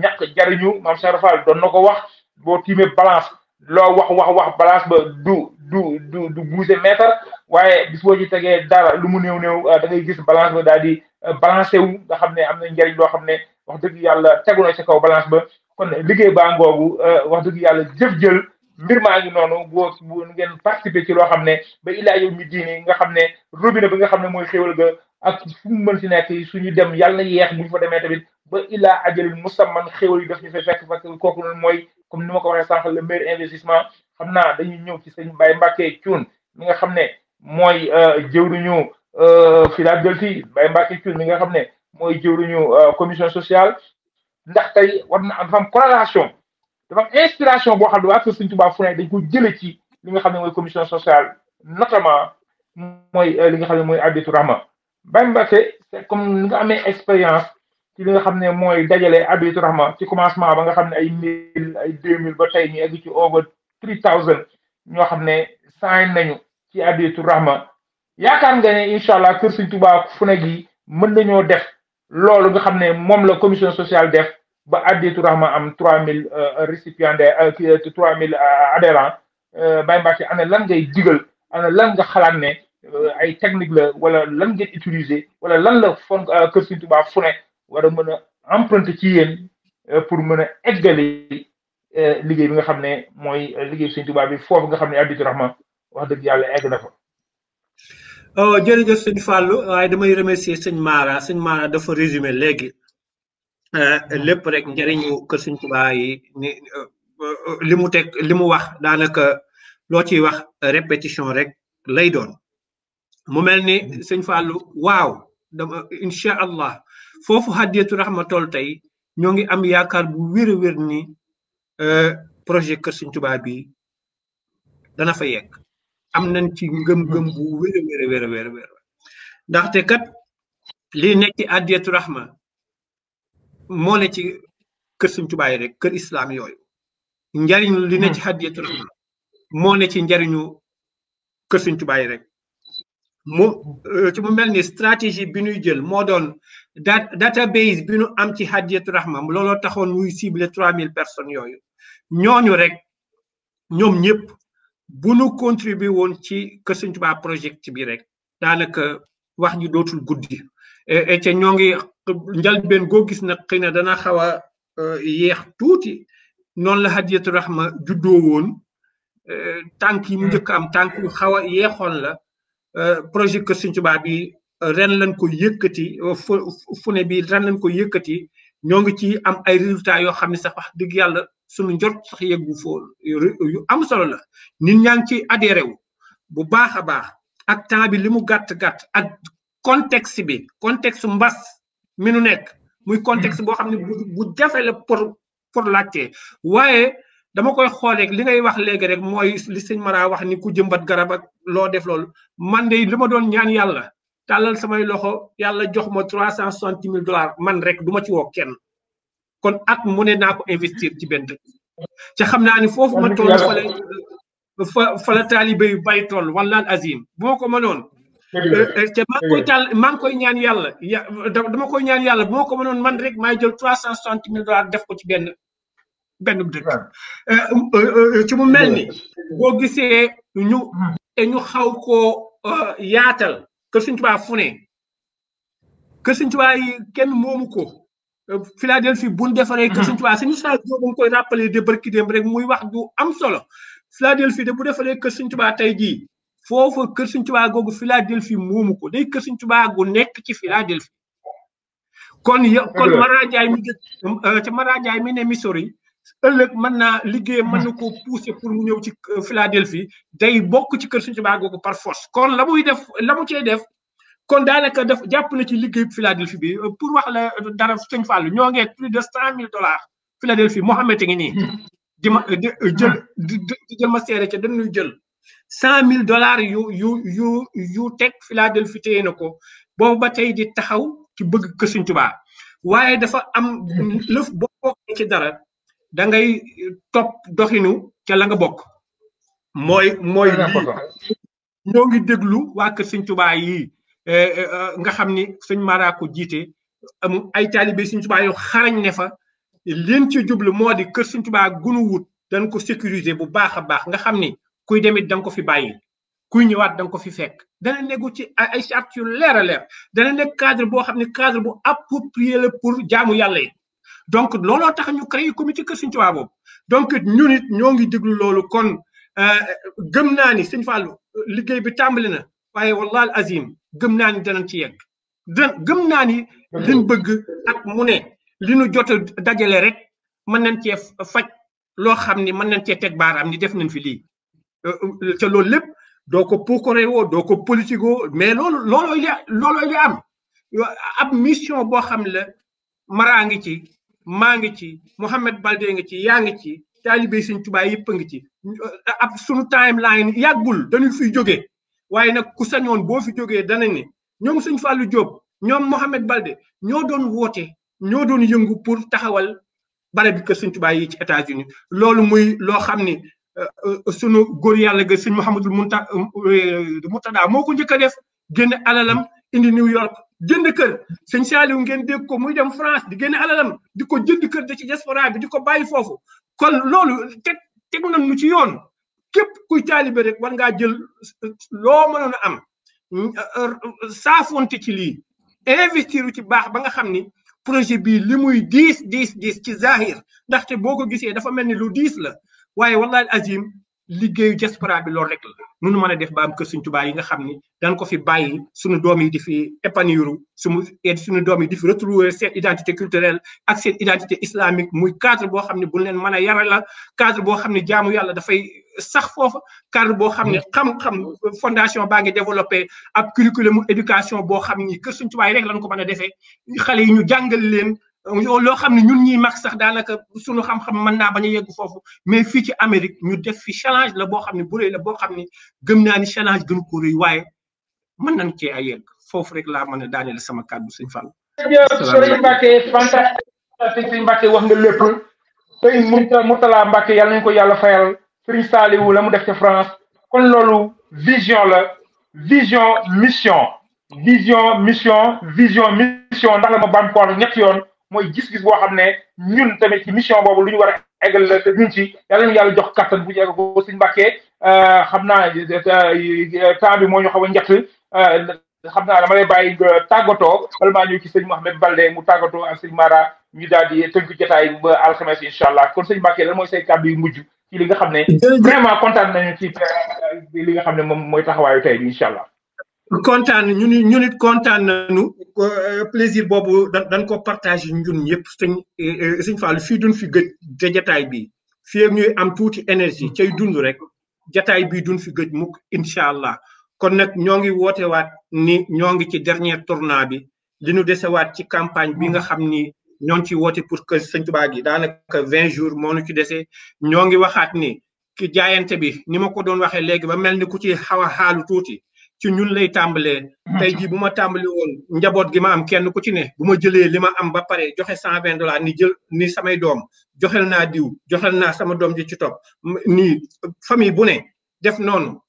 ñàkk jariñu maam Cheikh Fall doon na ko wax boo tiimee balance loo wax balance ba du bouger mètre waaye bis boo ci tegee dara lu mu néew da ngay gis balance ba daal di balancé wu nga xam ne am na njariñ loo xam ne wax dëgg yàlla tegu na ci kaw balance ba kon liggéey baa ngoogu wax dëgg yàlla jëf-jël mbir maa ngi noonu bu ngeen participer ci loo xam ne ba ilaa yow mi diini nga xam ne robinet bi nga xam ne mooy xéwal ga ak fu mu mën si nekk suñu dem yàlla na yeex bu ñu fa demee tamit ba ilaa ajalil musamman xéwal yi daf ñu fay fekk kooku noonu mooy comme ni ma ko waxee sànq le meilleur investissement xam naa dañuy ñëw ci sëñ Baye Mbacke Thioune mi nga xam ne mooy jëwriñu Philadelphie Baye Mbacke Thioune mi nga xam ne mooy jëwriñu commission sociale ndax tey war na dafa am corrélation dafa am inspiration boo xam ne waa Kër Sëñ Tuubaa fu ne dañ ko jële ci li nga xam ne mooy commission sociale notamment mooy li nga xam ne mooy Addiyatou Rahma Baye Mbacke c'est comme ni nga amee expérience ci li nga xam ne mooy dajale Addiyatou Rahma ci commencement ba nga xam ne ay 1000 ay 2000 ba tey ñu egg ci over 3000 ñoo xam ne sign nañu ci Addiyatou Rahma yaakaar nga ne incha allah Kër Sëñ Tuubaa fu ne gi mën nañoo def loolu nga xam ne moom la commission sociale def ba Addiyatou Rahma am 3000 récipiendaires 3000 adhérents Baye Mbacke ana lan ngay digal ana lan nga xalaat ne ay technique la wala lan ngeen utiliser wala lan la fon Kër Sëñ Tuubaa fu ne war a mën a emprunter ci yéen pour mën a eggali liggéey bi nga xam ne mooy liggéey Sëñ Tuubaa bi foofu nga xam ne Addiyatou Rahma wax dëgg yàlla egg na fa. oh jërëjëf sëñ Fallou waaye damay remercier sëñ Mara dafa résumé léegi lépp rek njëriñu Kër Sëñ Tuubaa yi ni li mu teg li mu wax daanaka loo ciy wax répétition rek lay doon mu mel ni sëñ Fallou waaw dama incha allah foofu Addiyatou Rahma toll tey ñoo ngi am yaakaar bu wér a wér ni projet Kër Sëñ Tuubaa bi dana fa yegg am nañ ci ngëm-ngëm bu wér a wér ndaxte kat lii nekk ci Addiyatou Rahma moo ne ci Kër Sëñ Tuubaa yi rek kër islam yooyu njariñ li ne ci Addiyatou Rahma moo ne ci njariñu Kër Sëñ Tuubaa yi rek ci mu mel ni stratégie bi ñuy jël moo doon database bi ñu am ci Addiyatou Rahma looloo taxoon ñuy ciblé 3000 personnes yooyu ñooñu rek ñoom ñëpp bu nu contribué woon ci Kër Sëñ Tuubaa projet bi rek daanaka wax ji dootul guddi et te ñoo ngi njalbeen goo gis nag xëy na dana xaw a yeex tuuti noonu la Addiyatou Rahma juddoo woon tànk yi mu njëkk am tànk yu xaw a yeexoon la projet Kër Sëñ Tuubaa bi ren lañ ko yëkkati fu ne bi ren lañ ko yëkkati ñoo ngi ci am ay résultats yoo xam ne sax wax dëgg yàlla suñu njort sax yeggu foo yu am solo la nit ñaa ngi ci adhéré wu bu baax a baax ak temps bi li mu gàtt-gàtt ak contexte bi contexte mbas mi nu nekk muy contexte boo xam ne bu jafe la pour laajte waaye dama koy xool rek li ngay wax léegi rek mooy li sëñ Mara wax ni ku jëmbat garab ak loo def loolu man de li ma doon ñaan yàlla tàllal samay loxo yàlla jox ma $360,000 man rek du ma ci woo kenn kon at mu ne naa ko investir ci benn dëkk te xam naa ni foofu ma toll fa la taalibe yu bari toll wallaahi azim bu ma ko mënoon te maa ngi koy ñaan yàlla dama koy ñaan yàlla bu ma ko mënoon man rek maay jël $360,000 def ko ci benn dëkk ci mu mel ni boo gisee ñu xaw koo yaatal Kër Sëñ Tuubaa fu ne Kër Sëñ Tuubaa yi kenn moomu ko Philadelphie bu ñu defaree Kër Sëñ Tuubaa suñu saa boobu nga koy rappelé de barki dem rek muy wax du am solo Philadelphie de bu defaree Kër Sëñ Tuubaa tey jii foofu Kër Sëñ Tuubaa googu Philadelphie moomu ko day Kër Sëñ Tuubaa gu nekk ci Philadelphie kon Mara Ndiaye mi ca Mara Ndiaye mi ne Missouri ëllëg mën naa liggéey mën na ko pousser pour mu ñëw ci Philadelphie day bokk ci Kër Sëñ Tuubaa googu par force kon la muy def la mu cee def kon daanaka def jàpp na ci liggéey Philadelphie bi pour wax la dara sëñ Fallou ñoo ngi plus de $100,000 Philadelphie Mohamed ngi nii di ma jël ma seere ca dañuy jël $100,000 yu teg Philadelphie téye na ko boobu ba tey di taxaw ci bëgg Kër Sëñ Tuubaa waaye dafa am lëf boo bokkee ci dara da ngay topp doxinu ca la nga bokk mooy ñoo ngi déglu waa Kër Sëñ Tuubaa yi nga xam ni sëñ Mara ko jiite ay taalibe sëñ Tuubaa yu xarañ ne fa leen ci jublu moo di kër sëñ Tuubaa gunu wut dañ ko sécuriser bu baax a baax nga xam ni kuy demit da nga ko fi bàyyi kuy ñëwaat da nga ko fi fekk dana nekku ci ay charte yu leer a leer dana nekk cadre boo xam ne cadre bu approprié la pour jaamu yàlla yi donc looloo tax ñu créé comité kër sëñ Tuubaa boobu donc ñun it ñoo ngi déglu loolu kon gëm naa ni sëñ Fallou liggéey bi tàmbali na waaye wallahi azim gëm naa ni danañ ci yegg gëm naa ni liñ bëgg ak mu ne li ñu jot a dajale rek mën nañ cee faj loo xam ni mën nañ cee teg baaraam ni def nañ fi lii te loolu lépp doo ko puukare woo doo ko politico mais loolooy li am ab mission boo xam la Mara ngi ci maa ngi ci Mouhamed Balde ngi ci yaa ngi ci taalibe sëñ Tuubaa yëpp a ngi ci ab sunu timeline yàggul dañu fiy jógee waaye nag ku sañoon boo fi jógee dana ne ñoom sëñ Fallou Diop ñoom Mouhamed Balde ñoo doon woote ñoo doon yëngu pour taxawal barab bi kër sëñ Tuubaa yi ci États-Unis loolu muy loo xam ni sunu góor yàlla ga sëñ Mouhamadul Murtada moo ko njëkk a def génn alalam indi New York jënd kër sëñ Saliou ngeen dégg ko muy dem France di génn alalam di ko jënd kër da ci diaspora bi di ko bàyyi foofu kon loolu teg nañu ci yoon képp kuy taalibe rek war ngaa jël loo mënoon a am saafonte ci lii investir ci baax ba nga xam ni projet bii li muy diis ci zahir ndaxte boo ko gisee dafa mel ni lu diis la waaye wallahi azim liggéeyu diaspora bi loolu rek la nunu mën a def ba am kër sëñ Tuubaa yi nga xam ni dañ ko fi bàyyi suñu doom yi di fi épanouir suñu doom yi di fi retrouver seen identité culturelle ak seen identité islamique muy cadre boo xam ne bu leen mën a yara la cadre boo xam ne jaamu yàlla dafay sax foofa cadre boo xam ne xam-xam fondation baa ngi développé ab curriculum éducation boo xam ni kër sëñ Tuubaa yi rek lañ ko mën a defee xale yi ñu jàngal leen loo xam ne ñun ñiy mag sax daanaka suñu xam-xam mën naa bañ a yegg foofu mais fii ci Amérique ñu def fi challenge la boo xam ne bu rëy la boo xam ne gëm naa ni challenge gënu ko rëy waaye mën nañ cee a yegg foofu rek laa mën a daaneel sama kàddu sëñ Fall. Sëriñ Mbacke fantastique sëñ Mbacke wax nga lépp sëñ Mourtala Mbacke yàlla nañu ko yàlla fayal sëriñ Saliou la mu def ca France kon loolu vision la vision mission ndax la ma bam ko ñetti yoon mooy gis-gis boo xam ne ñun tamit ci mission boobu lu ñu war a eggal la te ñun ci yàlla ñu yàlla jox kattan bu ñu egg ko sëñ Mbacke xam naa temps bi moo ñu xaw a njëkk xam naa dama lay bàyyi tàggatoo wala maa ñëw ci sëñ Mouhamed Balde mu tàggatoo ak sëñ Mara ñu daal di tënk jotaay ba alxames incha allah kon sëñ Mbacke lan mooy say kàddu yu mujj ci li nga xam ne vraiment kontaan nañu ci li nga xam ne moom mooy taxawaayu tey bi incha allah. kontaan ñu nit kontaan nañu plaisir boobu dañ ko partagé ñun ñëpp sëñ Fall fii duñ fi gëj te jataay bi fii ak ñuy am tuuti énergie cay dund rek jataay bii duñ fi gëj mukk incha allah kon nag ñoo ngi wootewaat ni ñoo ngi ci dernier tournant bi li ñu desewaat ci campagne bi nga xam ni ñoo ngi ci woote pour que sëñ Tuubaa gi daanaka 20 jours moo ñu ci dese ñoo ngi waxaat ni ki jaayante bi ni ma ko doon waxee léegi ba mel ni ku ci xaw a xaalu tuuti ci ñun lay tàmbalee tey jii bu ma tàmbali woon njaboot gi ma am kenn ku ci ne bu ma jëlee li ma am ba pare joxe $120 ni samay doom joxel naa diw joxel naa sama doom ji ci topp nii famille bu ne def noonu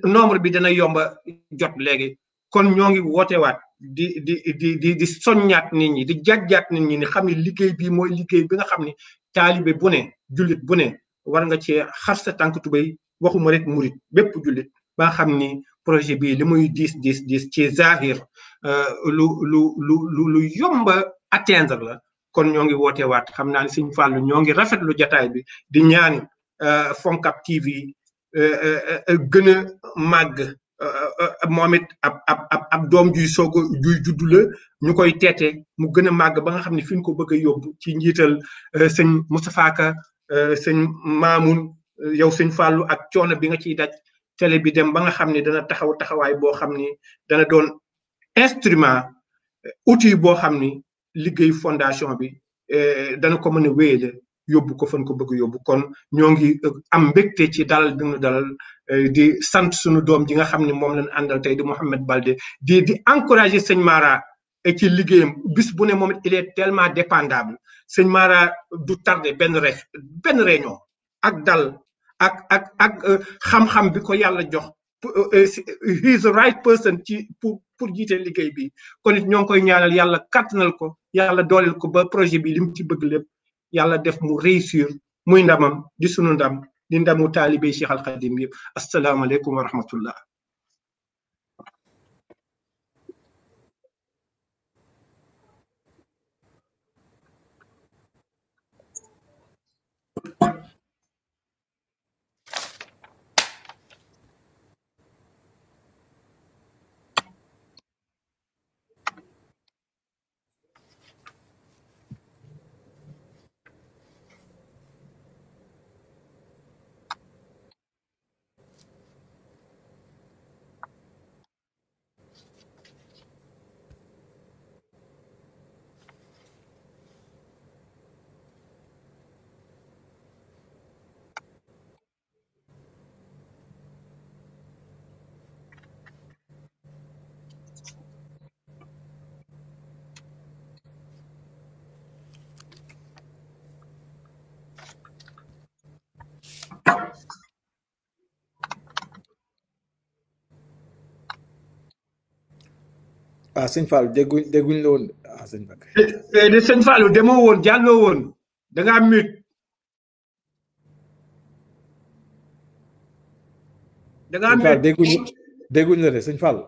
nombre bi dana yomba jot léegi kon ñoo ngi wootewaat di soññaat nit ñi di jàjjaat nit ñi ni xam ne liggéey bi mooy liggéey bi nga xam ne taalibe bu ne jullit bu ne war nga cee xar sa tànk tubéy waxuma rek murit bépp jullit ba xam ni projet bi li muy diis ci zahir lu yomba atteindre la kon ñoo ngi woote waat xam naa ne Sëñ Fallu ñoo ngi rafetlu jataay bi di ñaan Foncab TV gën a màgg moom it ab doom juy soog juy juddu la ñu koy teete mu gën a màgg ba nga xam ne fi ñu ko bëgg a yóbbu ci njiital sëñ Moustapha Ka sëñ Mamoun yow Sëñ Fallu ak coono bi nga ciy daj télé bi dem ba nga xam ne dana taxawaay boo xam ni dana doon instrument outil boo xam ni liggéey fondation bi dana ko mën a wéyale yóbbu ko fan ko bëgg yóbbu kon ñoo ngi am mbégte ci dalal bi ñu dalal di sant suñu doom ji nga xam ne moom lañ àndal tey di Mouhamed Balde di encourager sëñ Mara ci liggéeyam bis bu ne moom it il est tellement dépendable sëñ Mara du tardé benn réunion ak dal ak xam-xam bi ko yàlla jox he is the right person pour pour jiite liggéey bi kon it ñoo ngi koy ñaanal yàlla kàttanal ko yàlla dooleel ko ba projet bi lim ci bëgg lépp yàlla def mu réussir muy ndamam di sunu ndam di ndamu taalibe Cheikh Al Khadim yëpp asalaamaaleykum wa rahmatullah. ah sëñ Fall dégguñ la woon ah sëñ Bakk. de sëñ Fallou demoo woon jàlloo woon da ngaa mute. da ngaa mute dégguñ la de sëñ Fall.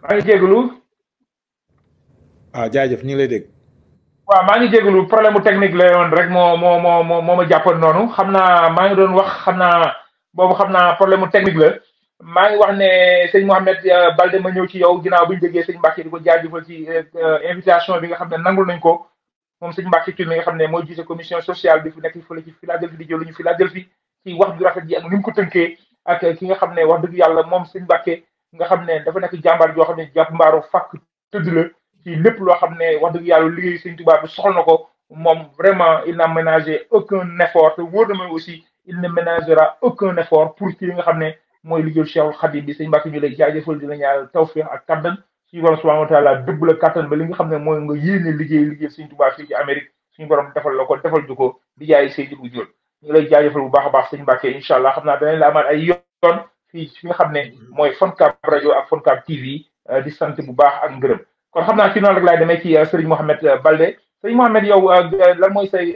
maa ngi jégalu. ah jaajëf ñu ngi lay dégg. waaw maa ngi jégalu problème mu technique la yoon rek moo ma jàppoon noonu xam naa maa ngi doon wax xam naa boobu xam naa problème mu technique la maa ngi wax ne sëñ Mouhamed Balde ma ñëw ci yow ginnaaw bi ñu déggee sëñ Mbacke di ko jaajëfal ci invitation bi nga xam ne nangul nañ ko moom sëñ Mbacke ci mi nga xam ne mooy jiite commission sociale bi fu nekk fële ci Philadelphie di jëluñu Philadelphie ci wax ju rafet ji ak ni mu ko tënkee ak ki nga xam ne wax dëgg yàlla moom sëñ Mbacke nga xam ne dafa nekk jàmbaar joo xam ne jàpp mbaaru fàkk tëdd la ci lépp loo xam ne wax dëgg yàlla liggéey sëñ Tuubaa bi soxla na ko moom vraiment il n'a ménagé aucun effort te wóor na ma aussi il ne ménagera aucun effort pour ci li nga xam ne mooy liggéeyu Cheikhul Khadim bi sëñ Mbacke ñu lay jaajëfal di la ñaanal tawfiq ak kattan suñu borom subhanahu wa taala dëbb la kattan ba li nga xam ne mooy nga yéene liggéey sëñ Tuubaa fii ci Amérique suñu borom defal la ko defal ju ko di jaay Seydou bu Diol ñu lay jaajëfal bu baax a baax sëñ Mbacke incha allah xam naa danañ la amaat ay yoon fii fi nga xam ne mooy Foncab rajo ak Foncab TV di sant bu baax ak ngërëm kon xam naa ci noonu rek laay demee ci Serigne Mohamed Balde Serigne Mohamed yow lan mooy say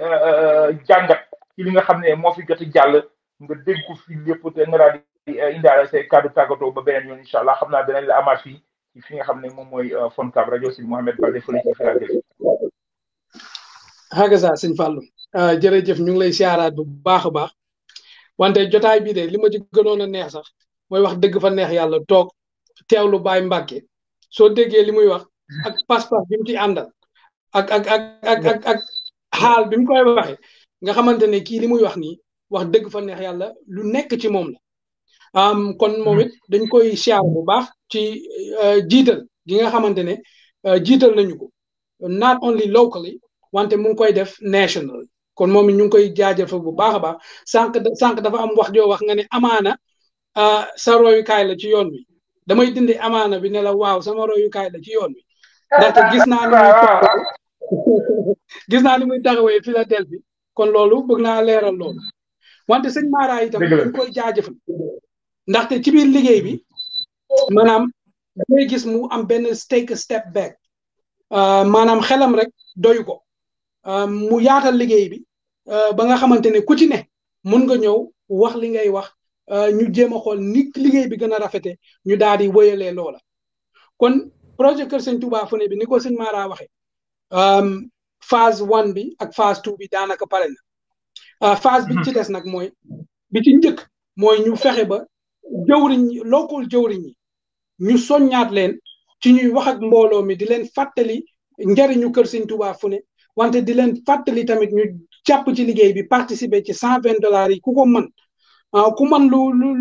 jàngat ci li nga xam ne moo fi jot jàll nga dégg ko fi lépp te nga daal di indaale say kàddu tàggatoo ba beneen yoon incha allah xam naa danañ la amaat fii ci fi nga xam ne moom mooy Foncab rajo Serigne Mohamed Balde fële ci Philadelphie. Hagaza sëñ Fallou jërëjëf ñu ngi lay siyaaraat bu baax a baax wante jotaay bii de li ma ci gënoon a neex sax mooy wax dëgg fa neex yàlla toog teewlu Baye Mbacke soo déggee li muy wax. ak pas-pas bi mu ci àndal ak xaal bi mu koy waxee nga xamante ne kii li muy wax nii wax dëgg fa neex yàlla lu nekk ci moom la kon moom it dañ koy siyaar bu baax ci jiital gi nga xamante ne jiital nañu ko not only locally wante mu ngi koy def national kon moom it ñu ngi koy jaajëfal bu baax a baax sànq dafa am wax joo wax nga ne amaana sa royukaay la ci yoon wi damay dindi amaana bi ne la waaw sama royukaay la ci yoon wi ndaxte gis naa ni muy taxawee Philadelphie kon loolu bëgg naa leeral loolu wante sëñ Mara itam dañ koy jaajëfal ndaxte ci biir liggéey bi maanaam dangay gis mu am benn take a step back maanaam xelam rek doyu ko mu yaatal liggéey bi ba nga xamante ne ku ci ne mun nga ñëw wax li ngay wax ñu jéem a xool ni liggéey bi gën a rafete ñu daal di wëyalee loola kon projet Kër Sëñ Touba Fune bi ni ko sëñ Mara waxee phase 1 bi ak phase 2 bi daanaka pare na phase bi ci des nag mooy bi ci njëkk mooy ñu fexe ba jëwriñ local jëwriñ yi ñu soññaat leen ci ñuy wax ak mbooloo mi di leen fàttali njariñu Kër Sëñ Touba Fune wante di leen fàttali tamit ñu jàpp ci liggéey bi participer ci $120 yi ku ko mën ku man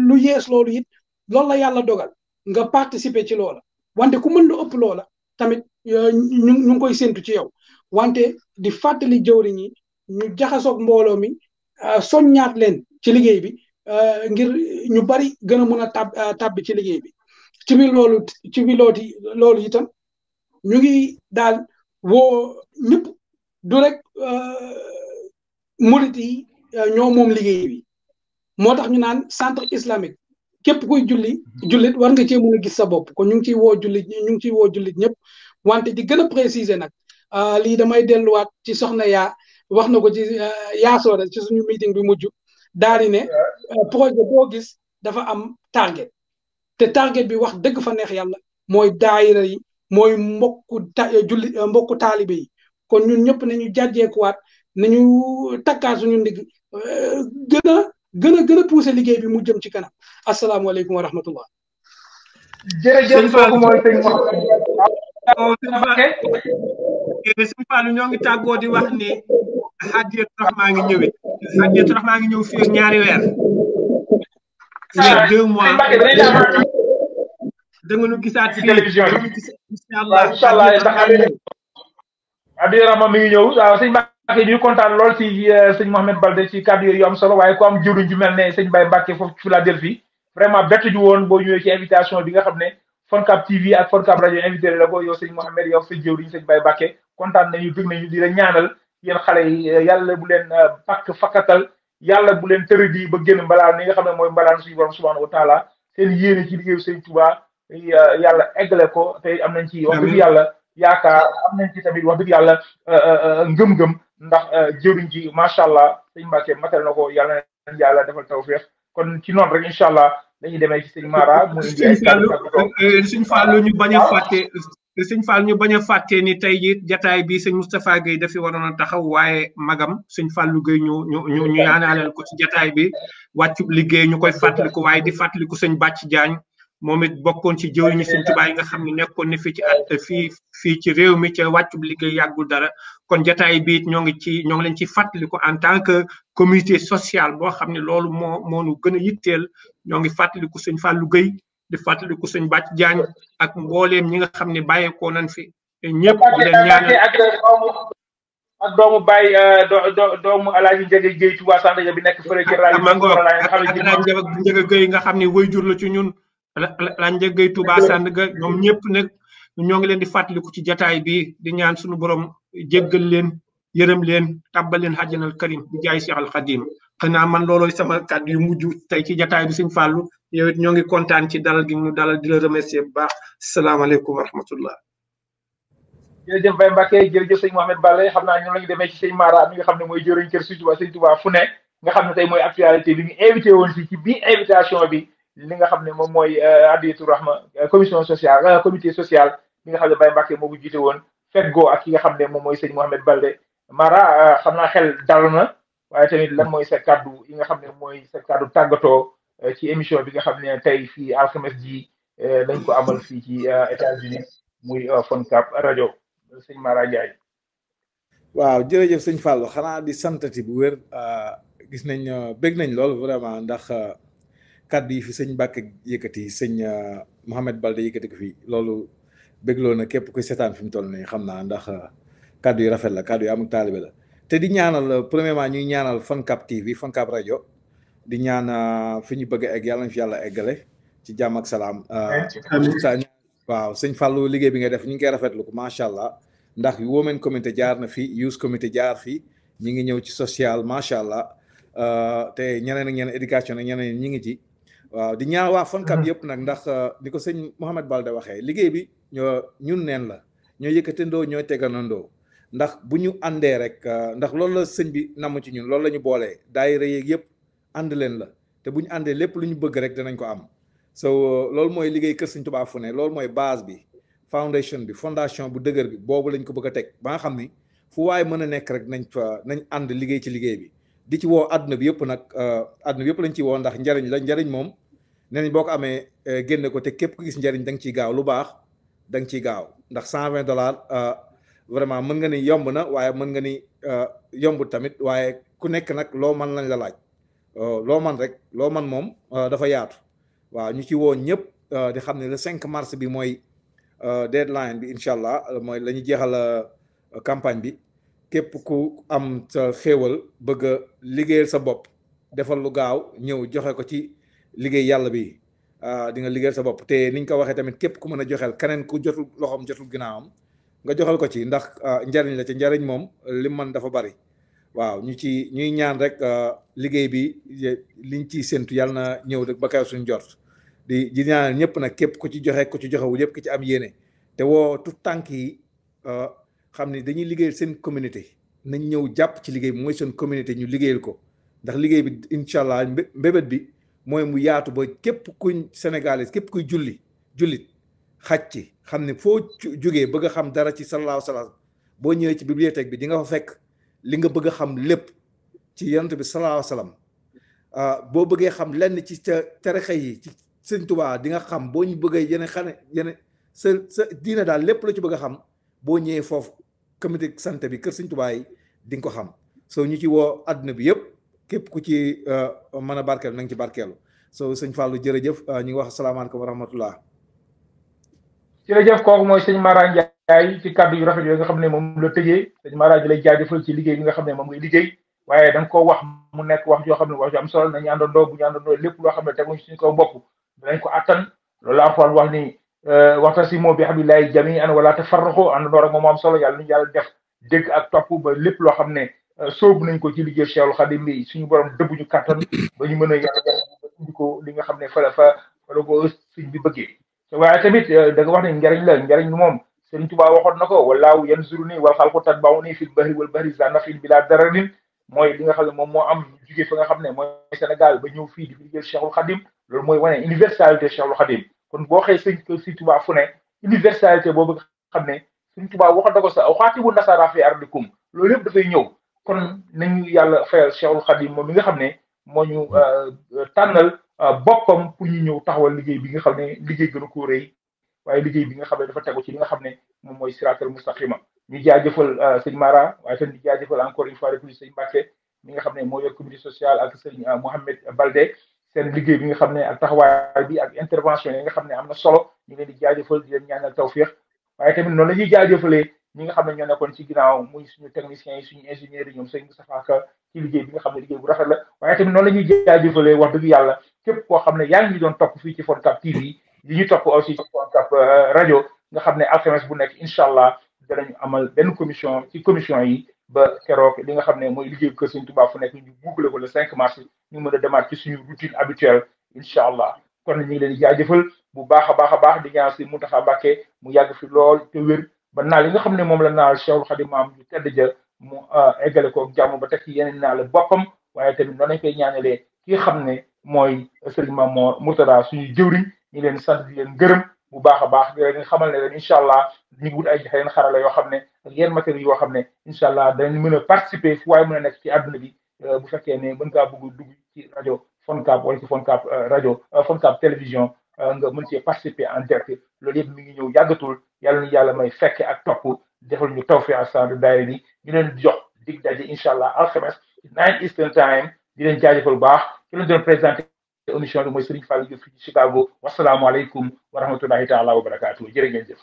lu yees loolu it loolu la yàlla dogal nga participer ci loola wante ku mën lu ëpp loola tamit ñu ngi koy séntu ci yow wante di fàttali jëwriñ yi ñu jaxasoog mbooloo mi soññaat leen ci liggéey bi ngir ñu bari gën a mën a tàbbi ci liggéey bi ci biir loolu itam ñu ngi daal woo ñëpp du rek murit yi ñoo moom liggéey bi moo tax ñu naan centre islamique képp kuy jullit war nga cee mën a gis sa bopp kon ñu ngi ciy woo jullit ñëpp wante di gën a préciser nag lii damay delluwaat ci soxna yaa wax na ko ci yaasoore ci suñu meeting bi mujj daal di ne projet boo gis dafa am target te target bi wax dëgg fa neex yàlla mooy daayira yi mooy mbokku taalibe yi kon ñun ñëpp nañu jàjjeekuwaat nañu takkaat suñu ndig gën a pousser liggéey bi mu jëm ci kanam asalaamaaleykum wa rahmatullah. jërëjëf kooku mooy sëñ sëñ Fallou ñoo ngi tàggoo di wax ni Hadiyatu Rahma ngi ñëwit Hadiyatu Rahma ngi ñëw fii ak ñaari weer. 2 mois da nga nu gisaat fii télévision bi incha allah ndax Hadiyatu Rahma mi ngi ñëw waaw sëñ Mbacke ñu kontaan lool ci sëñ Mouhamed Balde ci kàddu yooyu yu am solo waaye ku am jëwriñ ju mel ne sëñ Baye Mbacke foofu ci Philadelphie vraiment bett ju woon boo ñëwee ci invitation bi nga xam ne Foncab TV ak Foncab rajo invité la ko yow sëñ Mouhamed yow sa jëwriñ sëñ Baye Mbacke kontaan nañu dégg nañu di la ñaanal yéen xale yi yàlla bu leen fakkatal yàlla bu leen tërëdi ba génn mbalaan ni nga xam ne mooy mbalaan suñu borom subhanahu wa taala seen yéene ci liggéeyu sëñ Touba yàlla eggale ko te am nañ ci wax dëgg yàlla yaakaar am nañ ci tamit wax dëgg yàlla ngëm-ngëm ndax jëwriñ ji macha allah sëñ Mbacke matal na ko yàlla na yàlla defal tawfeex kon ci noonu rek incha allah dañuy demee ci sëñ Mara mu indi ay sëñ Fallou ñu bañ a fàtte sëñ Fallou ñu bañ a fàtte ni tey jii jataay bi sëñ Moustapha Gueye dafi waroon a taxaw waaye magam sëñ Fallou Gueye ñu ñaanaleel ko ci jataay bi wàccub liggéey ñu koy fàttaliku waaye di fàttaliku sëñ Bàcc Jaañ moom it bokkoon ci jëwriñu sëñ Tuubaa yi nga xam ne nekkoon na fii ci fii ci réew mi ca wàccub liggéey yàggul dara kon jataay bi ñoo ngi leen ci fàttaliku en tant que comité social boo xam ne loolu moo nu gën a yitteel ñoo ngi fàttaliku sëñ Fallou Gueye di fàttaliku sëñ Bàcc Jaañ ak mbooleem ñi nga xam ne bàyyeekoo nañ fi ñëpp di leen ñaanal ak doomu Baye doomu Alaaji Njëga Gueye Touba Sandaga bi nekk fële ci rajo Njëga Gueye nga xam ne wayjur la ci ñun la Njëga Gueye Touba Sandaga ñoom ñëpp nag ñoo ngi leen di fàttaliku ci jataay bi di ñaan suñu borom jéggal leen yërëm leen tàbbal leen àjjanal karim di jaay Cheikh Al Khadim xanaa man looloo sama kàddu yu mujj tey ci jataay bi sëñ Fallou yow it ñoo ngi kontaan ci dalal gi ñu dalal di la remercier bu baax salaamaaleykum wa rahmatullah. jërëjëf Baye Mbacke jërëjëf sëñ Mouhamed Bale xam naa ñun la ñu demee ci sëñ Mara mi nga xam ne mooy jëriñ kër sëñ Touba fu ne nga xam ne tey mooy actualité bi ñu invité woon ci biir invitation bi li nga xam ne moom mooy Hadiyatu Rahma commission sociale comité social bi nga xam ne Baye Mbacke moo ko jiite woon feggoo ak ki nga xam ne moom mooy sëñ Mouhamed Balde Mara xam naa xel dal na waaye tamit lan mooy sa kaddu yi nga xam ne mooy sa kaddu tàggatoo ci émission bi nga xam ne tey fii alxames ji dañ ko amal fii ci États-Unis muy Foncab rajo sëñ Mara Ndiaye. waaw jërëjëf sëñ Fallou xanaa di santati bu wér gis nañ bég nañ lool vraiment ndax kaddu yi fi sëñ Mbacke yëkkati sëñ Mouhamed Balde yëkkati ko fii loolu bégloo na képp kuy seetaan fi mu toll nii xam naa ndax kaddu yi rafet la kaddu yi amul taalibe la te di ñaanal premièrement ñuy ñaanal Foncab TV Foncab rajo di ñaan fi ñu bëgg a egg yàlla na fi yàlla eggale ci jàmm ak salaam. waaw sëñ Fallou liggéey bi nga def ñu ngi koy rafetlu ko macha allah ndax women comité jaar na fi youth comité jaar fi ñi ngi ñëw ci social macha allah te ñeneen ak ñeneen éducation ak ñeneen ñi ngi ci waaw di ñaan waa Foncab yëpp nag ndax ni ko sëñ Mouhamed Balde waxee liggéey bi ñun neen la ñoo yëkkatandoo ñoo teganandoo ndax bu ñu àndee rek ndax loolu la sëñ bi namm ci ñun loolu la ñu boolee daayira yeeg yëpp ànd leen la te bu ñu àndee lépp lu ñu bëgg rek danañ ko am so loolu mooy liggéey kër Sëñ Tuubaa fu ne loolu mooy base bi foundation bi fondation bu dëgër bi boobu lañ ko bëgg a teg ba nga xam ni fu waaye mën a nekk rek nañ ànd liggéey ci liggéey bi di ci woo àdduna bi yëpp nag àdduna bi yëpp lañ ci woo ndax njariñ la njariñ moom nee nañ boo ko amee génne ko te képp ku gis njariñ da nga ciy gaaw lu baax da nga ciy gaaw ndax $120 vraiment mën nga ni yomb na waaye mën nga ni yombut tamit waaye ku nekk nag loo mën lañ la laaj loo man rek loo man moom dafa yaatu waaw ñu ci woon ñëpp di xam ne le 5 mars bi mooy deadline bi incha allah mooy la ñu jeexal campagne bi képp ku am sa xéewal bëgg a liggéeyal sa bopp defal lu gaaw ñëw joxe ko ci liggéey yàlla bi di nga liggéeyal sa bopp te niñ ko waxee tamit képp ku mën a joxeel keneen ku jotul loxoom jotul ginnaawam nga joxal ko ci ndax njariñ la ci njariñ moom li man dafa bari waaw ñuy ñaan rek liggéey bi liñ ciy séntu yàlla na ñëw rek ba kaw suñ jort di ñaanal ñëpp nag képp ku ci joxewul yëpp ki ci am yéene te woo tout tànk yi xam ni dañuy liggéeyal seen communauté nañ ñëw jàpp ci liggéey bi mooy seen communauté ñu liggéeyal ko ndax liggéey bi incha allah mbébét bi mooy mu yaatu ba képp kuy sénégalais képp kuy jullit xaj ci xam ne foo jógee bëgg a xam dara ci sallallahu alayhi wa sallam boo ñëwee ci bibliothèque bi di nga fa fekk li nga bëgg a xam lépp ci yonent bi sallallahu alayhi wa sallam boo bëggee xam lenn ci tarixa yi ci Sëñ Tuubaa di nga xam boo ñu bëggee yeneen sa diina daal lépp la ci bëgg a xam boo ñëwee foofu comité santé bi kër Sëñ Tuubaa yi di nga ko xam soo ñu ci woo àdduna bi yëpp képp ku ci mën a barkeelu na nga ci barkeelu soo sëñ Fallou jërëjëf ñu ngi wax asalaamaaleykum wa rahmatullah. jërëjëf kooku mooy sëñ Mara Ndiaye ci kàddu yu rafet yooyu nga xam ne moom la tëjee sëñ Mara di lay jaajëfal ci liggéey bi nga xam ne moom ngay liggéey waaye da nga ko wax mu nekk wax joo xam ne wax ju am solo nañu àndandoo bu ñu àndandoo lépp loo xam ne teguñ suñu kaw bopp dinañ ko attan loolu Alxuraan wax ni wa'tasimu bi hablillahi jami'an wala tafarraqu àndandoo rek moom am solo yàlla nañu yàlla def dégg ak topp ba lépp loo xam ne sóobu nañ ko ci liggéey Cheikhul Khadim bi suñu borom dëbbuñu kattan ba ñu mën a yàlla indi ko li nga xam ne fa la ko sëñ bi bëggee waaye tamit da nga wax ne njariñ moom Sëriñ Tuubaa waxoon na ko wallaahu yanzuruni wal xalqu tatba'uni fil bahri wal bahri za nafin bila dararin mooy li nga xam ne moom moo am jugee fa nga xam ne mooy Sénégal ba ñëw fii di fi liggéey Cheikhul Khadim loolu mooy wane universalité Cheikhul Khadim kon boo xëy Sëriñ Tuubaa fu ne universalité boobu nga xam ne Sëriñ Tuubaa waxoon na ko sa aw xaatibu nasara fi ardikum loolu yëpp dafay ñëw kon nañu yàlla fayal Cheikhul Khadim moom mi nga xam ne moo ñu tànnal boppam pour ñu ñëw taxawal liggéey bi nga xam ne liggéey gën a ko rëy waaye liggéey bi nga xam ne dafa tegu ci li nga xam ne moom mooy siraatal mustaqima ñu jaajëfal sëñ Mara waaye tamit di jaajëfal encore une fois de plus sëñ Mbacke mi nga xam ne moo yor comité social ak sëñ Mouhamed Balde seen liggéey bi nga xam ne ak taxawaay bi ak intervention yi nga xam ne am na solo ñu leen di jaajëfal di leen ñaanal tawfiq waaye tamit noonu la ñuy jaajëfalee ñi nga xam ne ñoo nekkoon ci ginnaaw muy suñu techniciens yi suñu ingénieurs yi ñoom sëñ Moustapha Ka ci liggéey bi nga xam ne liggéey bu rafet la waaye tamit noonu la ñuy jaajëfalee wax dëgg yàlla képp koo xam ne yaa ngi doon topp fii ci Foncab TV yi ñu topp aussi ci Foncab rajo nga xam ne alxames bu nekk incha allah danañu amal benn commission yi ba keroog li nga xam ne mooy liggéey kër Sëñ Tuubaa fu nekk ñu boucler ko le 5 mars ñu mën a demaat ci suñu routine habituelle incha allah kon ñu ngi leen di jaajëfal bu baax a baax di ñaan si Mountakha Mbacké mu yàgg fi lool te wér ba naal li nga xam ne moom la naal Cheikhul Khadim maam ñu tedd ja mu eggale ko jàmm ba teg ci yeneen naal boppam waaye tamit noonu lañ koy ñaanalee ki nga xam ne mooy Serigne Mamor Mourtada suñu jëwriñ ñu leen sant di leen gërëm bu baax a baax di leen xamal ne leen incha allah ñu ngi wut ay yeneen xarala yoo xam ne ak yenn matériels yoo xam ne incha allah dañ mën a participer fu waaye mën a nekk ci àdduna bi bu fekkee ne mën ngaa bëgg dugg ci rajo Foncab wala ci Foncab rajo Foncab télévision nga mën cee participer en direct loolu yëpp mi ngi ñëw yàggatul yàlla ni yàlla may fekke ak topp defal ñu tawfiq ak sadu daayira bi ñu leen jox dig daje incha allah alxames 9 Eastern Time di leen jaajëfal bu baax ki leen doon présenté émission bi mooy Serigne Fallou Diouf fii ci Chicago wasalaamualeykum wa rahmatullahi taala wa barakaatu jërë ngeen jëf